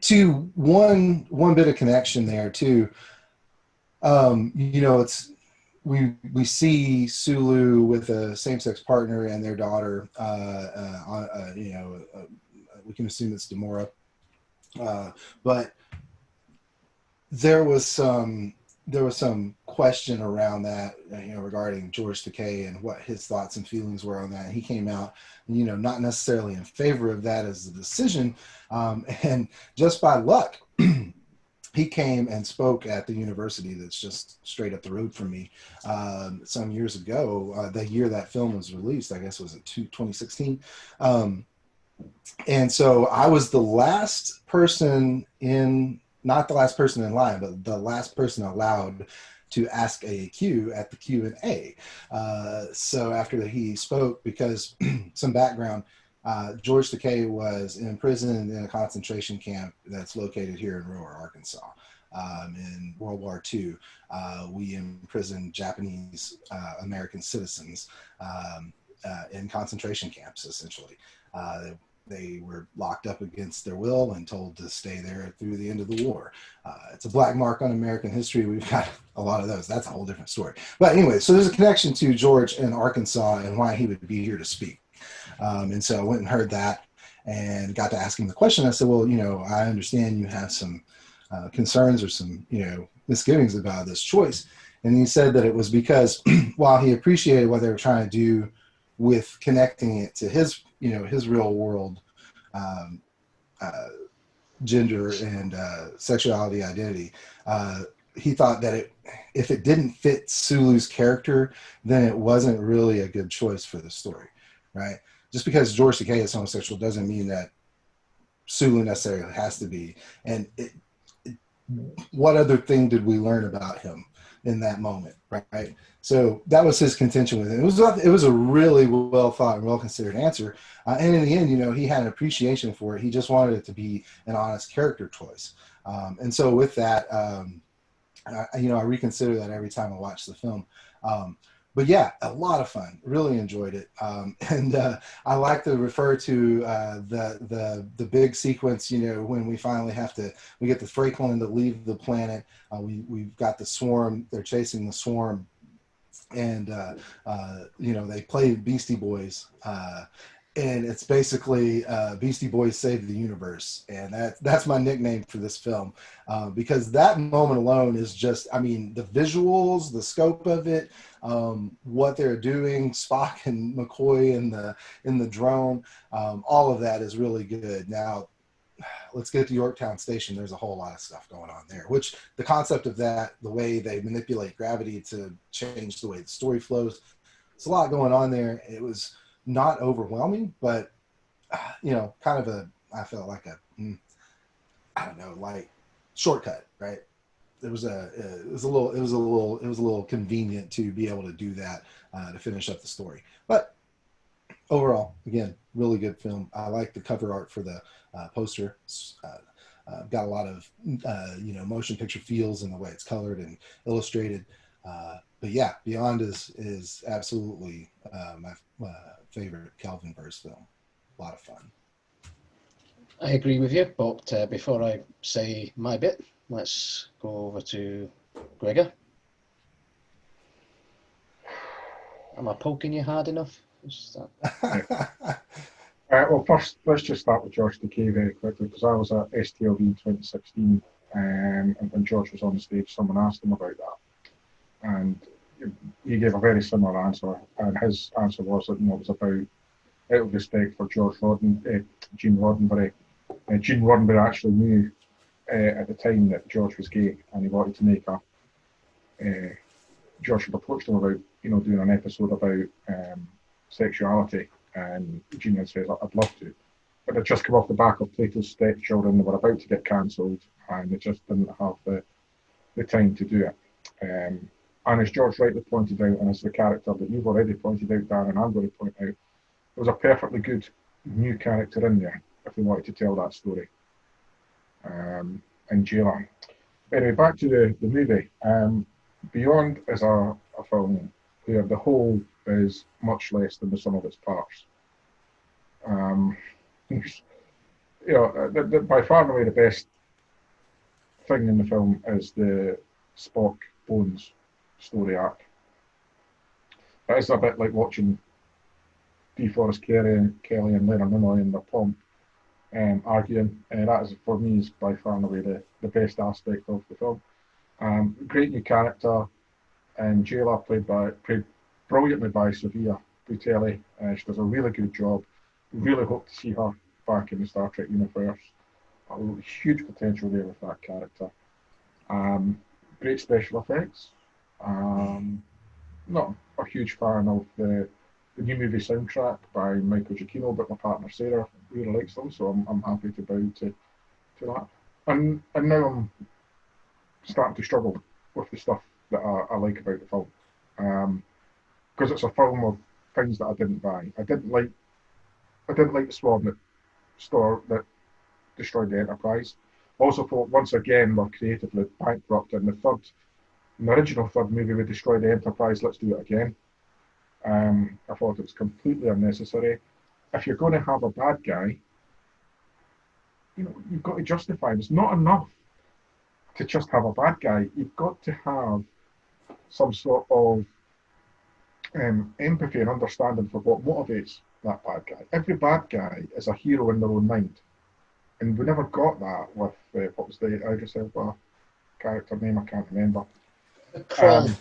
to one bit of connection there too. You know, it's we see Sulu with a same-sex partner and their daughter. You know, we can assume it's Demora, but there was some question around that, you know, regarding George Takei and what his thoughts and feelings were on that. And he came out, you know, not necessarily in favor of that as a decision, and just by luck. He came and spoke at the university that's just straight up the road from me some years ago, the year that film was released. I guess it was 2016. And so I was the last person not the last person in line, but the last person allowed to ask a Q at the Q&A. So after he spoke, because some background, George Takei was imprisoned in a concentration camp that's located here in Roar, Arkansas. In World War II, we imprisoned Japanese American citizens in concentration camps, essentially. They were locked up against their will and told to stay there through the end of the war. It's a black mark on American history. We've got a lot of those. That's a whole different story. But anyway, so there's a connection to George in Arkansas and why he would be here to speak. And so I went and heard that and got to ask him the question. I said, well, you know, I understand you have some concerns or some, you know, misgivings about this choice. And he said that it was because while he appreciated what they were trying to do with connecting it to his, you know, his real world gender and sexuality identity, he thought that if it didn't fit Sulu's character, then it wasn't really a good choice for the story, right? Just because George Takei is homosexual doesn't mean that Sulu necessarily has to be. And what other thing did we learn about him in that moment, right? So that was his contention with it. It was a really well thought and well considered answer. And in the end, you know, he had an appreciation for it. He just wanted it to be an honest character choice. And so with that, you know, I reconsider that every time I watch the film. But yeah, a lot of fun. Really enjoyed it, and I like to refer to the big sequence. You know, when we finally we get the Franklin to leave the planet. We've got the swarm. They're chasing the swarm, and you know, they play Beastie Boys. And it's basically Beastie Boys Save the Universe. And that's my nickname for this film, because that moment alone is just, I mean, the visuals, the scope of it, what they're doing, Spock and McCoy in the drone, all of that is really good. Now, let's get to Yorktown Station. There's a whole lot of stuff going on there, which the concept of that, the way they manipulate gravity to change the way the story flows, it's a lot going on there. It was not overwhelming, but you know, kind of I felt like I don't know, like shortcut, right? It was a little convenient to be able to do that to finish up the story. But overall, again, really good film. I like the cover art for the poster. Got a lot of motion picture feels in the way it's colored and illustrated. But yeah, Beyond is absolutely my favorite Kelvin verse film. A lot of fun. I agree with you, but before I say my bit, let's go over to Gregor. Am I poking you hard enough? Well, first, let's just start with George Takei very quickly, because I was at STLV in 2016, and when George was on the stage, someone asked him about that, and he gave a very similar answer, and his answer was that it was about, out of respect for Gene Roddenberry. Gene Roddenberry actually knew at the time that George was gay, and he wanted to make George had approached him about doing an episode about sexuality, and Gene had said, I'd love to, but it just come off the back of Plato's Stepchildren. They were about to get cancelled, and they just didn't have the time to do it. And as George rightly pointed out, and as the character that you've already pointed out, Dan, and I'm going to point out, there was a perfectly good new character in there if they wanted to tell that story. And Jayla. Anyway, back to the movie. Beyond is a film where the whole is much less than the sum of its parts. By far and away the best thing in the film is the Spock Bones story arc. It is a bit like watching DeForest Kelly and Leonard Nimoy and their pomp arguing. That is, for me, is by far and away the best aspect of the film. Great new character, and Jayla played brilliantly by Sofia Boutella. She does a really good job. Really hope to see her back in the Star Trek universe. Huge potential there with that character. Great special effects. Not a huge fan of the new movie soundtrack by Michael Giacchino, but my partner Sarah really likes them, so I'm happy to bow to that. And now I'm starting to struggle with the stuff that I like about the film, because it's a film of things that I didn't buy. I didn't like the swarm that destroyed the Enterprise. Also thought once again we're creatively bankrupt, and the original third movie we destroyed the Enterprise. Let's do it again. I thought it was completely unnecessary. If you're going to have a bad guy, you've got to justify it. It's not enough to just have a bad guy. You've got to have some sort of empathy and understanding for what motivates that bad guy. Every bad guy is a hero in their own mind, and we never got that with what was the Idris Elba character name? I can't remember.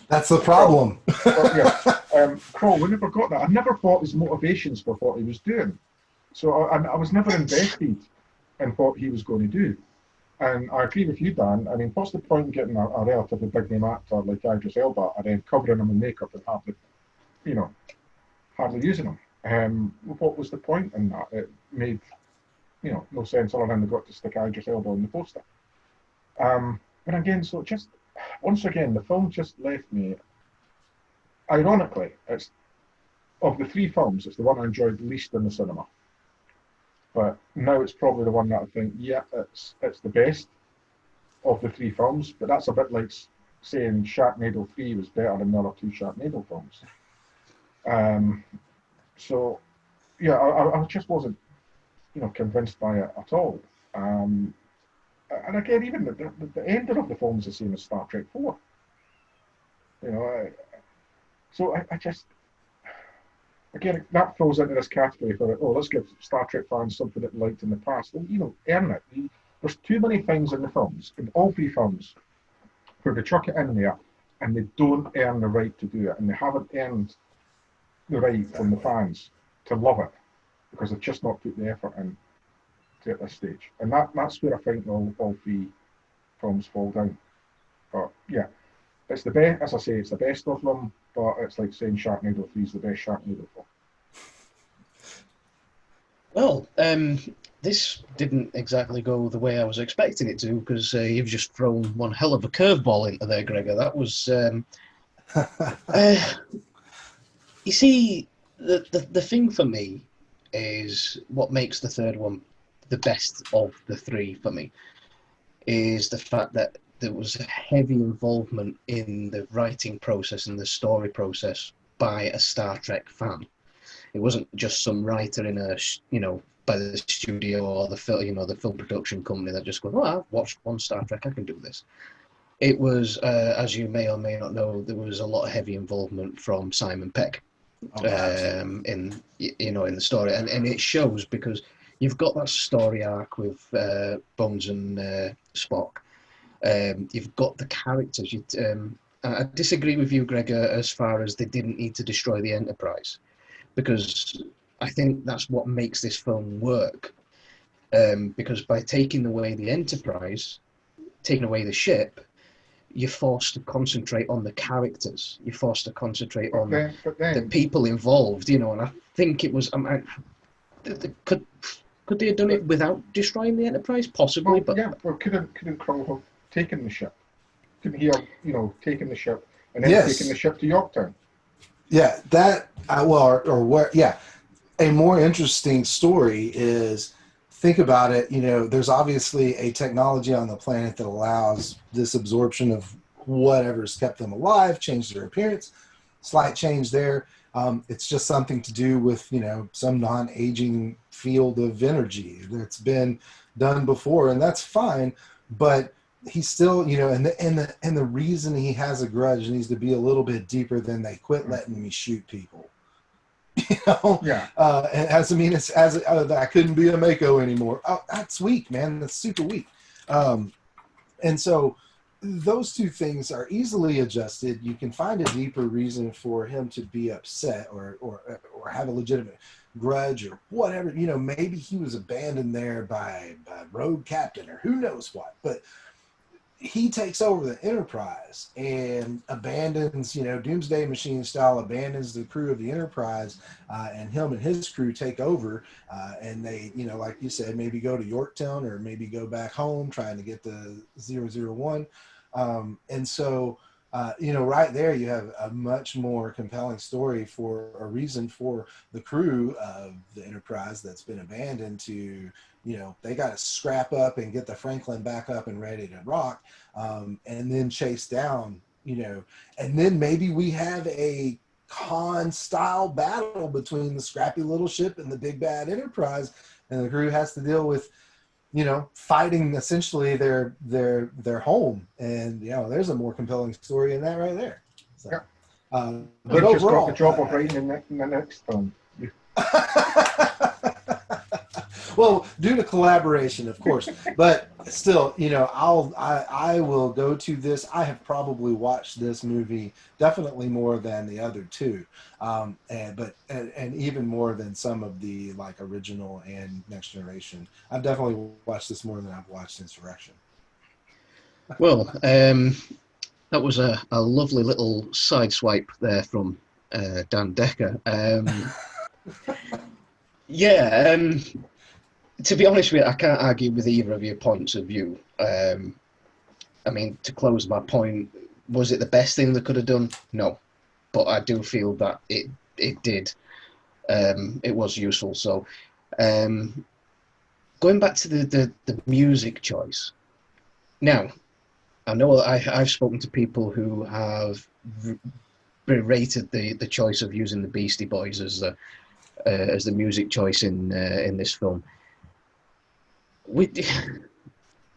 That's the problem. Kroll, we never got that. I never thought his motivations for what he was doing. So I was never invested in what he was going to do. And I agree with you, Dan. I mean, what's the point in getting a relatively big name actor like Idris Elba and then covering him in makeup and hardly using him? What was the point in that? It made no sense other than they got to stick Idris Elba on the poster. And again, so just once again, the film just left me. Ironically, it's of the three films, it's the one I enjoyed least in the cinema. But now it's probably the one that I think, yeah, it's the best of the three films. But that's a bit like saying Sharknado 3 was better than the other two Sharknado films. So yeah, I just wasn't, convinced by it at all. And again, even the ending of the film is the same as Star Trek 4. So I just, again, that falls into this category for, let's give Star Trek fans something that they liked in the past. Well, earn it. There's too many things in the films, in all three films, where they chuck it in there and they don't earn the right to do it, and they haven't earned the right from the fans to love it, because they've just not put the effort in to at this stage. And that's where I think all three films fall down. But yeah, it's the best, as I say, it's the best of them, but it's like saying Sharknado 3 is the best Sharknado film. Well, this didn't exactly go the way I was expecting it to, because you've just thrown one hell of a curveball into there, Gregor. That was, you see, the thing for me is what makes the third one the best of the three for me is the fact that there was a heavy involvement in the writing process and the story process by a Star Trek fan. It wasn't just some writer in a, by the studio or the film, the film production company that just goes, "Oh, I've watched one Star Trek, I can do this." It was, as you may or may not know, there was a lot of heavy involvement from Simon Pegg, Oh, in in the story, and it shows because you've got that story arc with Bones and Spock. You've got the characters. I disagree with you, Gregor, as far as they didn't need to destroy the Enterprise, because I think that's what makes this film work. Because by taking away the Enterprise, taking away the ship, you're forced to concentrate on the characters. You're forced to concentrate on the people involved, and I think it was. Could they have done it without destroying the Enterprise? Possibly, but yeah. Well, couldn't Krell have taken the ship? Couldn't he have, taken the ship and then taken the ship to Yorktown? Yeah, that yeah. A more interesting story is, think about it. There's obviously a technology on the planet that allows this absorption of whatever's kept them alive, change their appearance, slight change there. It's just something to do with some non-aging field of energy that's been done before, and that's fine. But he's still, and the reason he has a grudge needs to be a little bit deeper than they quit letting me shoot people. Yeah. It hasn't mean it's as I couldn't be a Mako anymore. Oh, that's weak, man. That's super weak. And so those two things are easily adjusted. You can find a deeper reason for him to be upset or have a legitimate grudge or whatever. Maybe he was abandoned there by a rogue captain or who knows what. But he takes over the Enterprise and abandons, Doomsday Machine style, abandons the crew of the Enterprise, and him and his crew take over, and they, like you said, maybe go to Yorktown or maybe go back home trying to get the 001. And so, right there you have a much more compelling story for a reason for the crew of the Enterprise that's been abandoned to, they got to scrap up and get the Franklin back up and ready to rock, and then chase down, and then maybe we have a Khan style battle between the scrappy little ship and the big bad Enterprise, and the crew has to deal with, fighting essentially their home, and there's a more compelling story in that right there. So, yeah. But overall, just got the job of writing in the next film. Well, due to collaboration, of course, but still, I will go to this. I have probably watched this movie definitely more than the other two, and even more than some of the original and Next Generation. I've definitely watched this more than I've watched Insurrection. Well, that was a lovely little side swipe there from Dan Decker. Yeah. To be honest with you, I can't argue with either of your points of view. To close my point, was it the best thing they could have done? No. But I do feel that it did. It was useful. So, going back to the music choice. Now, I know I've spoken to people who have berated the choice of using the Beastie Boys as the music choice in this film.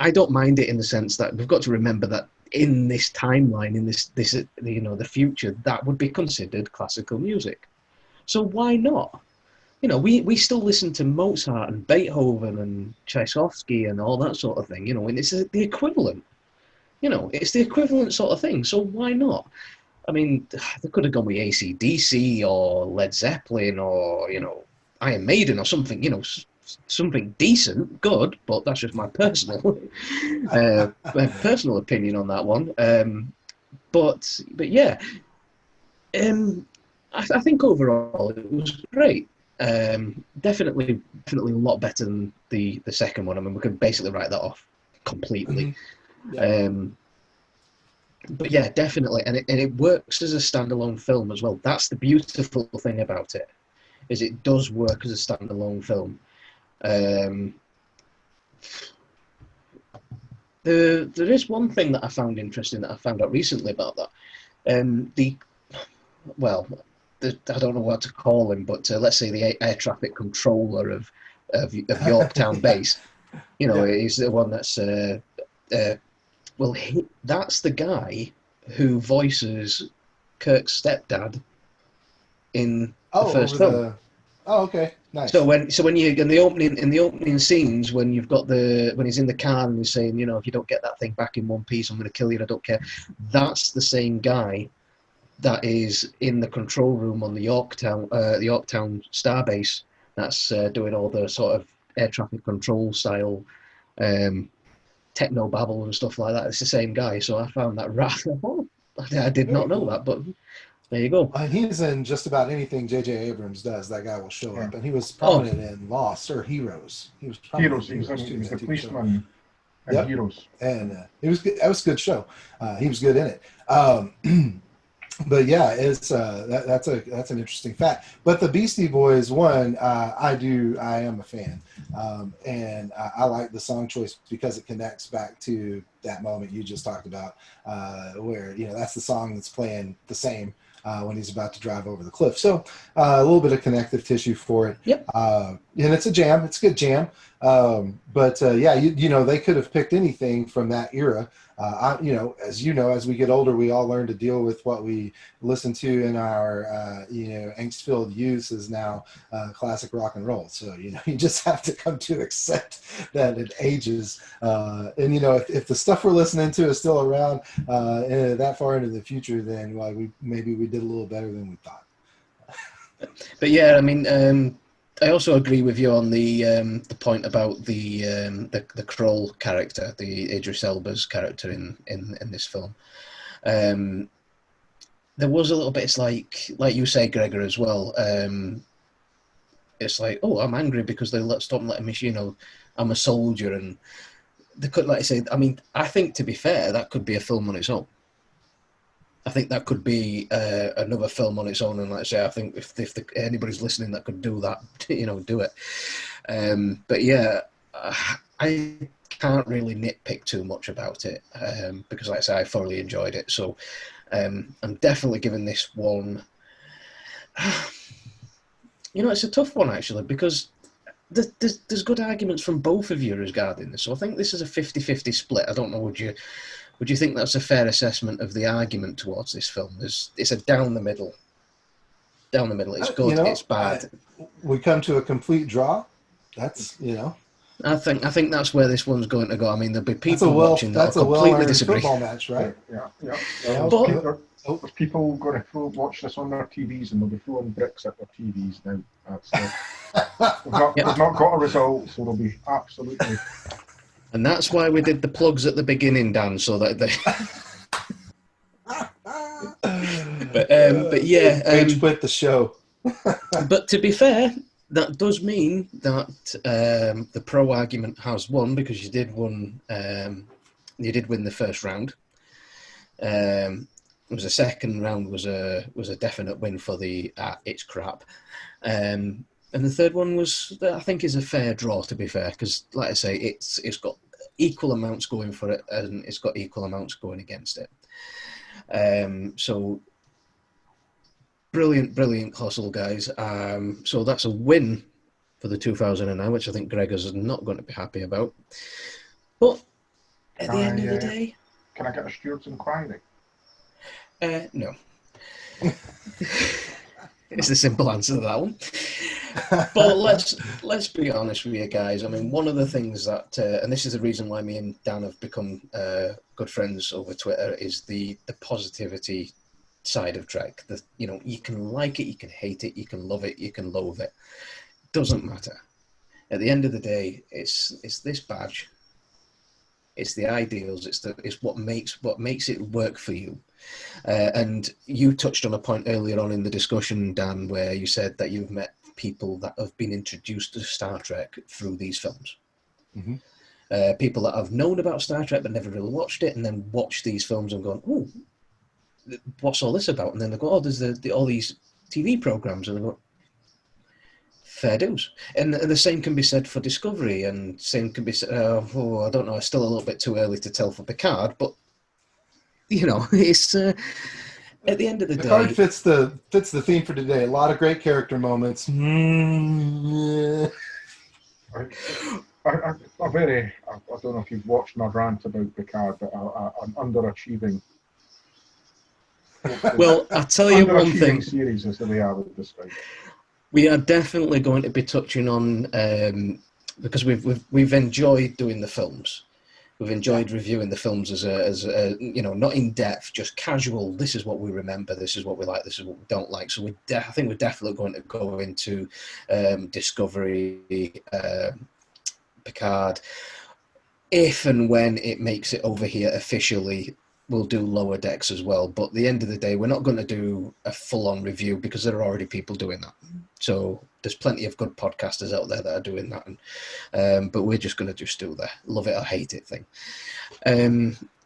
I don't mind it in the sense that we've got to remember that in this timeline, in this the future, that would be considered classical music. So why not? We still listen to Mozart and Beethoven and Tchaikovsky and all that sort of thing. And it's the equivalent. It's the equivalent sort of thing. So why not? They could have gone with AC/DC or Led Zeppelin or Iron Maiden or something. Something decent, good, but that's just my personal personal opinion on that one. But yeah, I think overall it was great. Definitely a lot better than the second one. I mean, we could basically write that off completely. Yeah. But yeah, definitely, and it works as a standalone film as well. That's the beautiful thing about it, is it does work as a standalone film. There is one thing that I found interesting that I found out recently about that. I don't know what to call him, but let's say the air traffic controller of Yorktown Yeah. base. You know, Yeah. he's the one that's that's the guy who voices Kirk's stepdad in the Oh, first over film. the. Oh, okay. So Nice. when you in the opening scenes, when you've got when he's in the car and he's saying, you know, if you don't get that thing back in one piece, I'm going to kill you. I don't care. That's the same guy that is in the control room on the Yorktown Starbase. That's doing all the sort of air traffic control style um, techno babble and stuff like that. It's the same guy. So I found that rather. I did Very not know cool. that, but there you go. And he's in just about anything J.J. Abrams does. That guy will show Yeah. up, and he was Oh, prominent in Lost or Heroes. He was prominent Heroes. in Heroes too. He was That the TV show. policeman in Yep. Heroes. And it was good. That was a good show. He was good in it. But yeah, it's that's an interesting fact. But the Beastie Boys one, I am a fan, and I like the song choice because it connects back to that moment you just talked about, where that's the song that's playing the same when he's about to drive over the cliff. So a little bit of connective tissue for it. yep. And it's a jam. It's a good jam. But yeah, they could have picked anything from that era. As we get older, we all learn to deal with what we listen to in our, angst-filled youth is now classic rock and roll. So, you just have to come to accept that it ages. And, if the stuff we're listening to is still around that far into the future, then maybe we did a little better than we thought. But yeah, I mean, I also agree with you on the point about the Kroll character, the Idris Elba's character in this film. There was a little bit. It's like you say, Gregor, as well. It's like, oh, I'm angry because they stop letting me. I'm a soldier, and they could, like I say. I mean, I think to be fair, that could be a film on its own. I think that could be another film on its own, and like I say, I think if anybody's listening that could do that, do it. But yeah, I can't really nitpick too much about it because, like I say, I thoroughly enjoyed it. So I'm definitely giving this one. It's a tough one actually because there's good arguments from both of you regarding this. So I think this is a 50-50 split. I don't know, would you think that's a fair assessment of the argument towards this film? It's a down the middle. It's good. It's bad. We come to a complete draw. That's I think that's where this one's going to go. I mean, there'll be people watching that will completely disagree. Football match, right? Yeah. There's people going to watch this on their TVs, and they'll be throwing bricks at their TVs now. We've not got a result, so they'll be absolutely. And that's why we did the plugs at the beginning, Dan, so that they. but yeah, Rage quit the show. But to be fair, that does mean that the pro argument has won because you did win. You did win the first round. It was a second round was a definite win for the it's crap. And the third one I think is a fair draw, to be fair, because like I say, it's got equal amounts going for it and it's got equal amounts going against it. So brilliant hustle, guys. So that's a win for the 2009, which I think Gregor's not going to be happy about. But at the end of the day, can I get a steward's inquiry? No. It's the simple answer to that one. But let's be honest with you guys. I mean, one of the things that, and this is the reason why me and Dan have become good friends over Twitter, is the positivity side of Trek. You can like it, you can hate it, you can love it, you can loathe it. Doesn't matter. At the end of the day, it's this badge. It's the ideals. It's what makes it work for you. And you touched on a point earlier on in the discussion, Dan, where you said that you've met people that have been introduced to Star Trek through these films. Mm-hmm. People that have known about Star Trek but never really watched it, and then watched these films and gone, "Oh, what's all this about?" And then they go, "Oh, there's all these TV programs," and they go, "Fair dues." And the same can be said for Discovery, and same can be said. I don't know. It's still a little bit too early to tell for Picard, but it's at the end of the Picard day. fits the theme for today. A lot of great character moments. I don't know if you've watched my rant about Picard, but an underachieving. Well, I tell you one thing. Underachieving series is the way I would describe it. We are definitely going to be touching on because we've enjoyed doing the films. We've enjoyed reviewing the films as a not in depth, just casual. This is what we remember. This is what we like. This is what we don't like. So I think we're definitely going to go into Discovery, Picard, if and when it makes it over here officially. We'll do Lower Decks as well. But at the end of the day, we're not going to do a full-on review because there are already people doing that. So there's plenty of good podcasters out there that are doing that. And, but we're just going to just do the love it or hate it thing.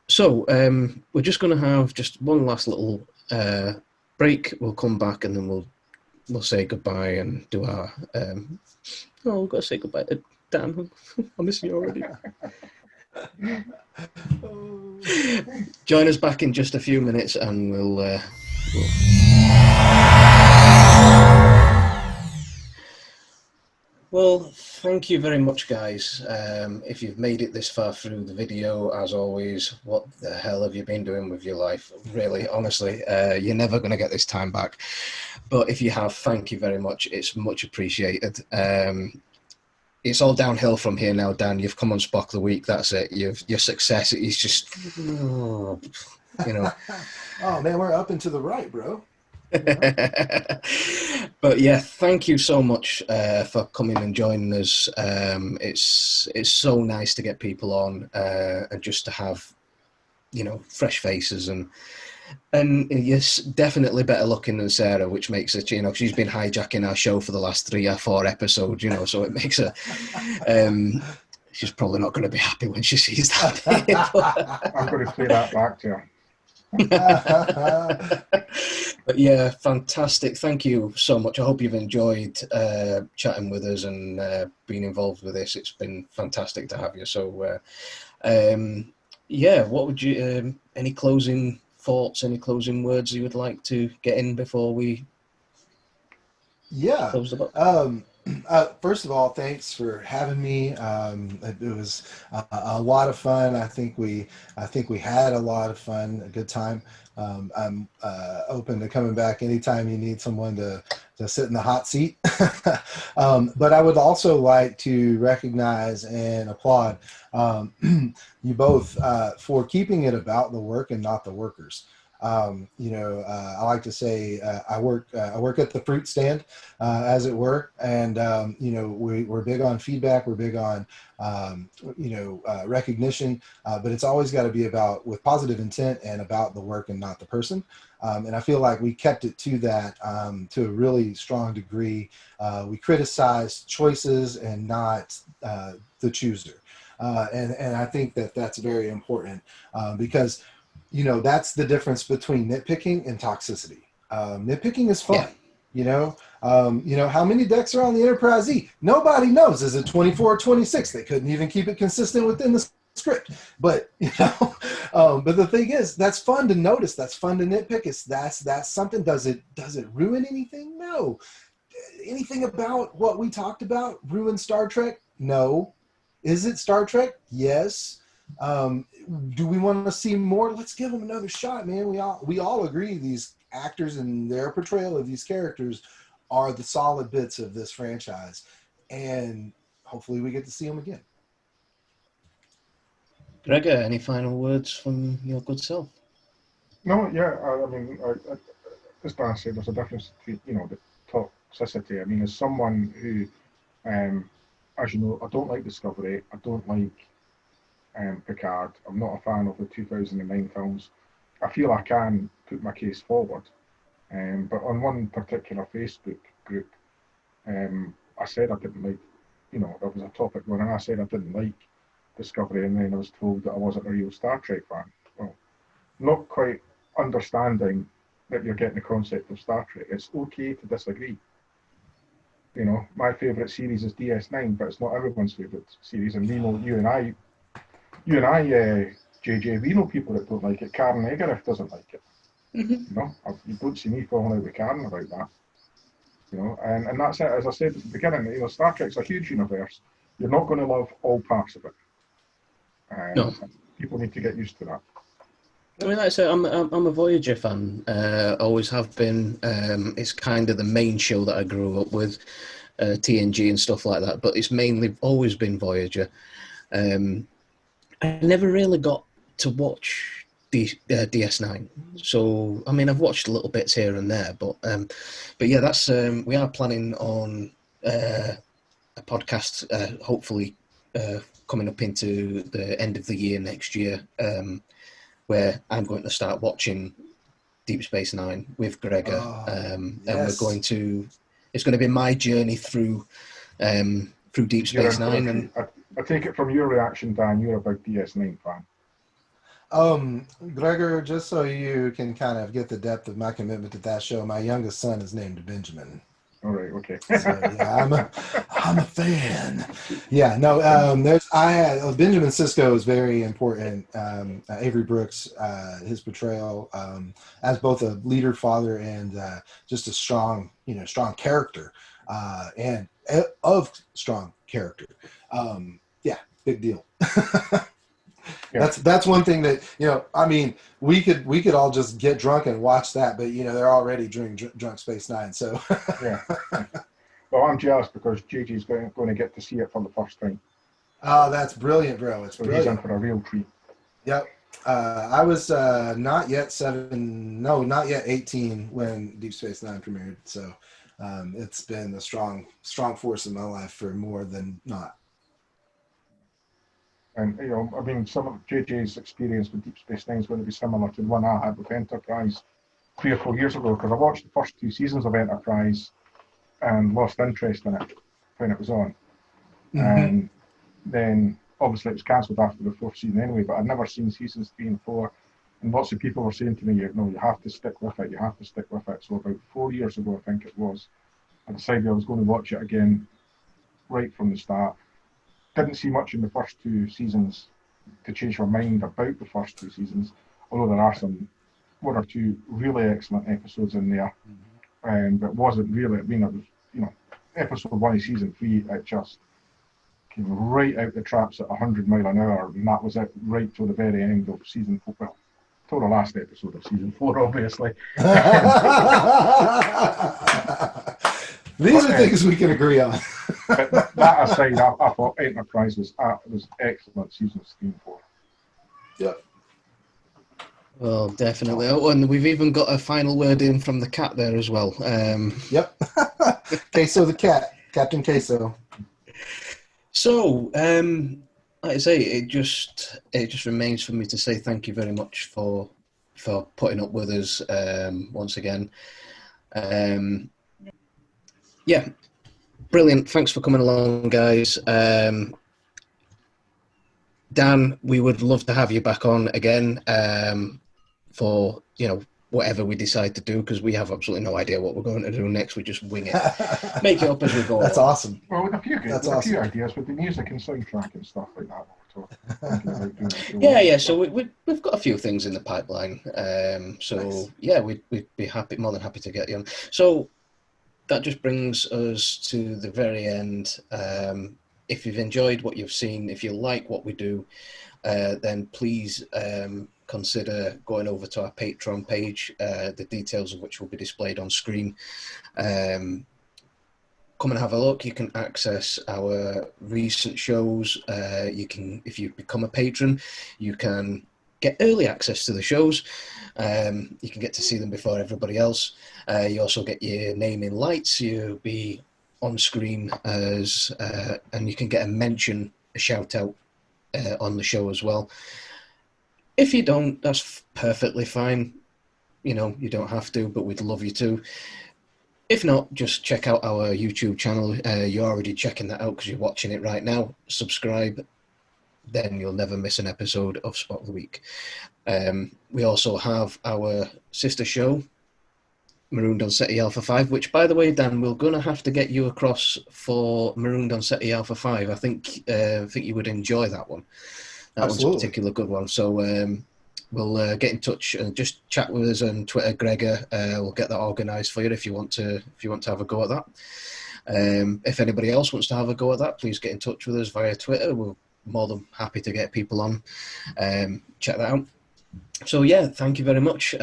So we're just going to have just one last little break. We'll come back and then we'll say goodbye and do our... we've got to say goodbye to Dan. I miss you already. Join us back in just a few minutes and we'll... Well, thank you very much, guys. If you've made it this far through the video, as always, what the hell have you been doing with your life? Really, honestly, you're never going to get this time back. But if you have, thank you very much. It's much appreciated. It's all downhill from here now, Dan. You've come on Spock of the Week. That's it. Your success is just, Oh man, we're up and to the right, bro. But yeah, thank you so much for coming and joining us. It's so nice to get people on and just to have fresh faces and yes, definitely better looking than Sarah, which makes it she's been hijacking our show for the last 3 or 4 episodes, so it makes her she's probably not going to be happy when she sees that. I'm going to play that back to her. But yeah, fantastic. Thank you so much. I hope you've enjoyed chatting with us and being involved with this. It's been fantastic to have you. So yeah, what would you any closing thoughts, any closing words you would like to get in before we close the book? First of all, thanks for having me. It was a lot of fun. I think we had a lot of fun, a good time. I'm open to coming back anytime you need someone to sit in the hot seat. But I would also like to recognize and applaud you both for keeping it about the work and not the workers. I like to say I work at the fruit stand, as it were, and we're big on feedback. We're big on recognition, but it's always got to be about with positive intent and about the work and not the person. And I feel like we kept it to that to a really strong degree. We criticized choices and not the chooser, and I think that's very important because. That's the difference between nitpicking and toxicity. Nitpicking is fun. Yeah. How many decks are on the Enterprise E? Nobody knows. Is it 24 or 26? They couldn't even keep it consistent within the script. But but the thing is, that's fun to notice. That's fun to nitpick. That's something. Does it ruin anything? No. Anything about what we talked about ruin Star Trek? No. Is it Star Trek? Yes. Do we want to see more? Let's give them another shot, man. We all agree these actors and their portrayal of these characters are the solid bits of this franchise, and hopefully we get to see them again. Gregor, any final words from your good self? No, yeah. I mean, as Dan said, there's a difference between the toxicity. I mean, as someone who, as you know, I don't like Discovery. I don't like Picard. I'm not a fan of the 2009 films. I feel I can put my case forward, but on one particular Facebook group, I said I didn't like, it was a topic one, and I said I didn't like Discovery, and then I was told that I wasn't a real Star Trek fan. Well, not quite understanding that you're getting the concept of Star Trek. It's okay to disagree. My favourite series is DS9, but it's not everyone's favourite series. And we know JJ, we know people that don't like it. Karen Egerif doesn't like it. You don't see me falling out with Karen about that. And that's it. As I said at the beginning, Star Trek's a huge universe. You're not going to love all parts of it, and No. people need to get used to that. I mean, like I said, I'm a Voyager fan. Always have been. It's kind of the main show that I grew up with, TNG and stuff like that. But it's mainly always been Voyager. I never really got to watch DS9. So I mean, I've watched little bits here and there, but yeah, that's we are planning on a podcast, hopefully coming up into the end of the year next year, where I'm going to start watching Deep Space Nine with Gregor, and we're going to. It's going to be my journey through Deep Space Nine, and I take it from your reaction, Dan, you're a big DS9 fan. Gregor, just so you can kind of get the depth of my commitment to that show, my youngest son is named Benjamin. All right, okay. So yeah, I'm a fan. Yeah, no, Benjamin Sisko is very important. Avery Brooks, his portrayal as both a leader, father, and just a strong character, and of strong character. Yeah, big deal. Yeah. That's one thing that I mean, we could all just get drunk and watch that, but they're already drunk Space Nine, so yeah. Well, I'm jealous because JJ's going to get to see it for the first time. Oh, that's brilliant, bro! It's so brilliant. He's in for a real treat. Yep. I was not yet 18 when Deep Space Nine premiered, so it's been a strong force in my life for more than not. And I mean, some of JJ's experience with Deep Space Nine is going to be similar to the one I had with Enterprise 3 or 4 years ago, because I watched the first 2 seasons of Enterprise and lost interest in it when it was on. Mm-hmm. And then obviously it was cancelled after the 4th season anyway, but I'd never seen seasons 3 and 4. And lots of people were saying to me, you have to stick with it, you have to stick with it. So about 4 years ago, I think it was, I decided I was going to watch it again right from the start. Didn't see much in the first 2 seasons to change my mind about the first 2 seasons, although there are 1 or 2 really excellent episodes in there. Mm-hmm. But it wasn't really, it was, episode 1 of season 3, it just came right out the traps at 100 mile an hour, and that was it right till the very end of season 4. Well, till the last episode of season 4, obviously. These are things we can agree on. But that aside, I thought Enterprise was excellent seasons 3 and 4. Yep. Well, definitely. Oh, and we've even got a final word in from the cat there as well. Yep. Queso the cat, Captain Queso. So, like I say, it just remains for me to say thank you very much for putting up with us once again. Yeah, brilliant. Thanks for coming along, guys. Dan, we would love to have you back on again for whatever we decide to do, because we have absolutely no idea what we're going to do next. We just wing it, make it up as we go. That's awesome. Well, with a few ideas with the music and soundtrack and stuff like that. Yeah. So we've got a few things in the pipeline. Nice. Yeah, we'd be more than happy to get you on. So that just brings us to the very end. If you've enjoyed what you've seen, if you like what we do, then please consider going over to our Patreon page, the details of which will be displayed on screen. Come and have a look. You can access our recent shows. If you become a patron, you can get early access to the shows. You can get to see them before everybody else. You also get your name in lights. You'll be on screen and you can get a shout out on the show as well. If you don't, that's perfectly fine. You don't have to, but we'd love you to. If not, just check out our YouTube channel. You're already checking that out because you're watching it right now. Subscribe, then you'll never miss an episode of Spot of the Week. We also have our sister show, Marooned on SETI Alpha 5, which, by the way, Dan, we're going to have to get you across for Marooned on SETI Alpha 5. I think you would enjoy that one. That Absolutely. one's a particular good one. So we'll get in touch and just chat with us on Twitter, Gregor. We'll get that organised for you if you want to have a go at that. If anybody else wants to have a go at that, please get in touch with us via Twitter. We're more than happy to get people on. Check that out. So yeah, thank you very much.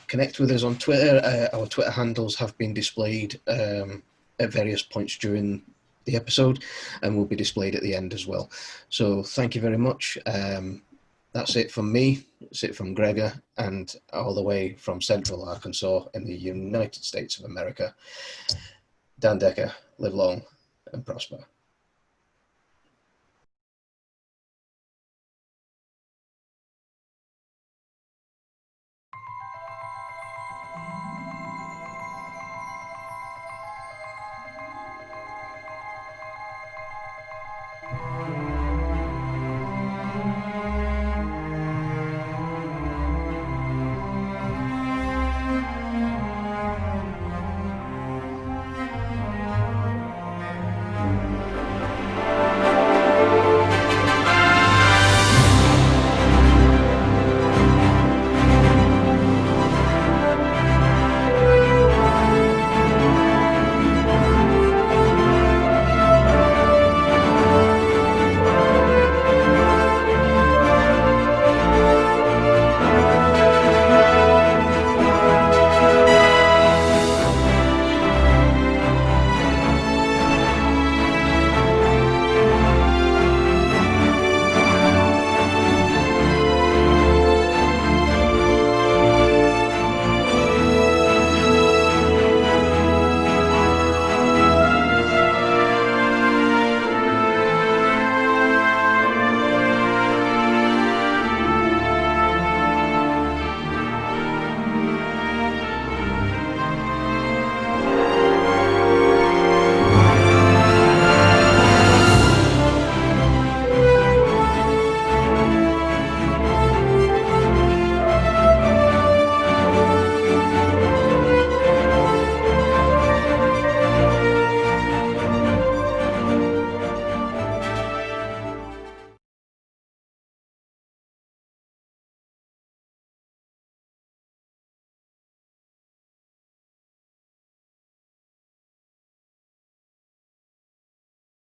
Connect with us on Twitter. Our Twitter handles have been displayed at various points during the episode and will be displayed at the end as well. So thank you very much. That's it from me. That's it from Gregor, and all the way from Central Arkansas in the United States of America. Dan Decker, live long and prosper.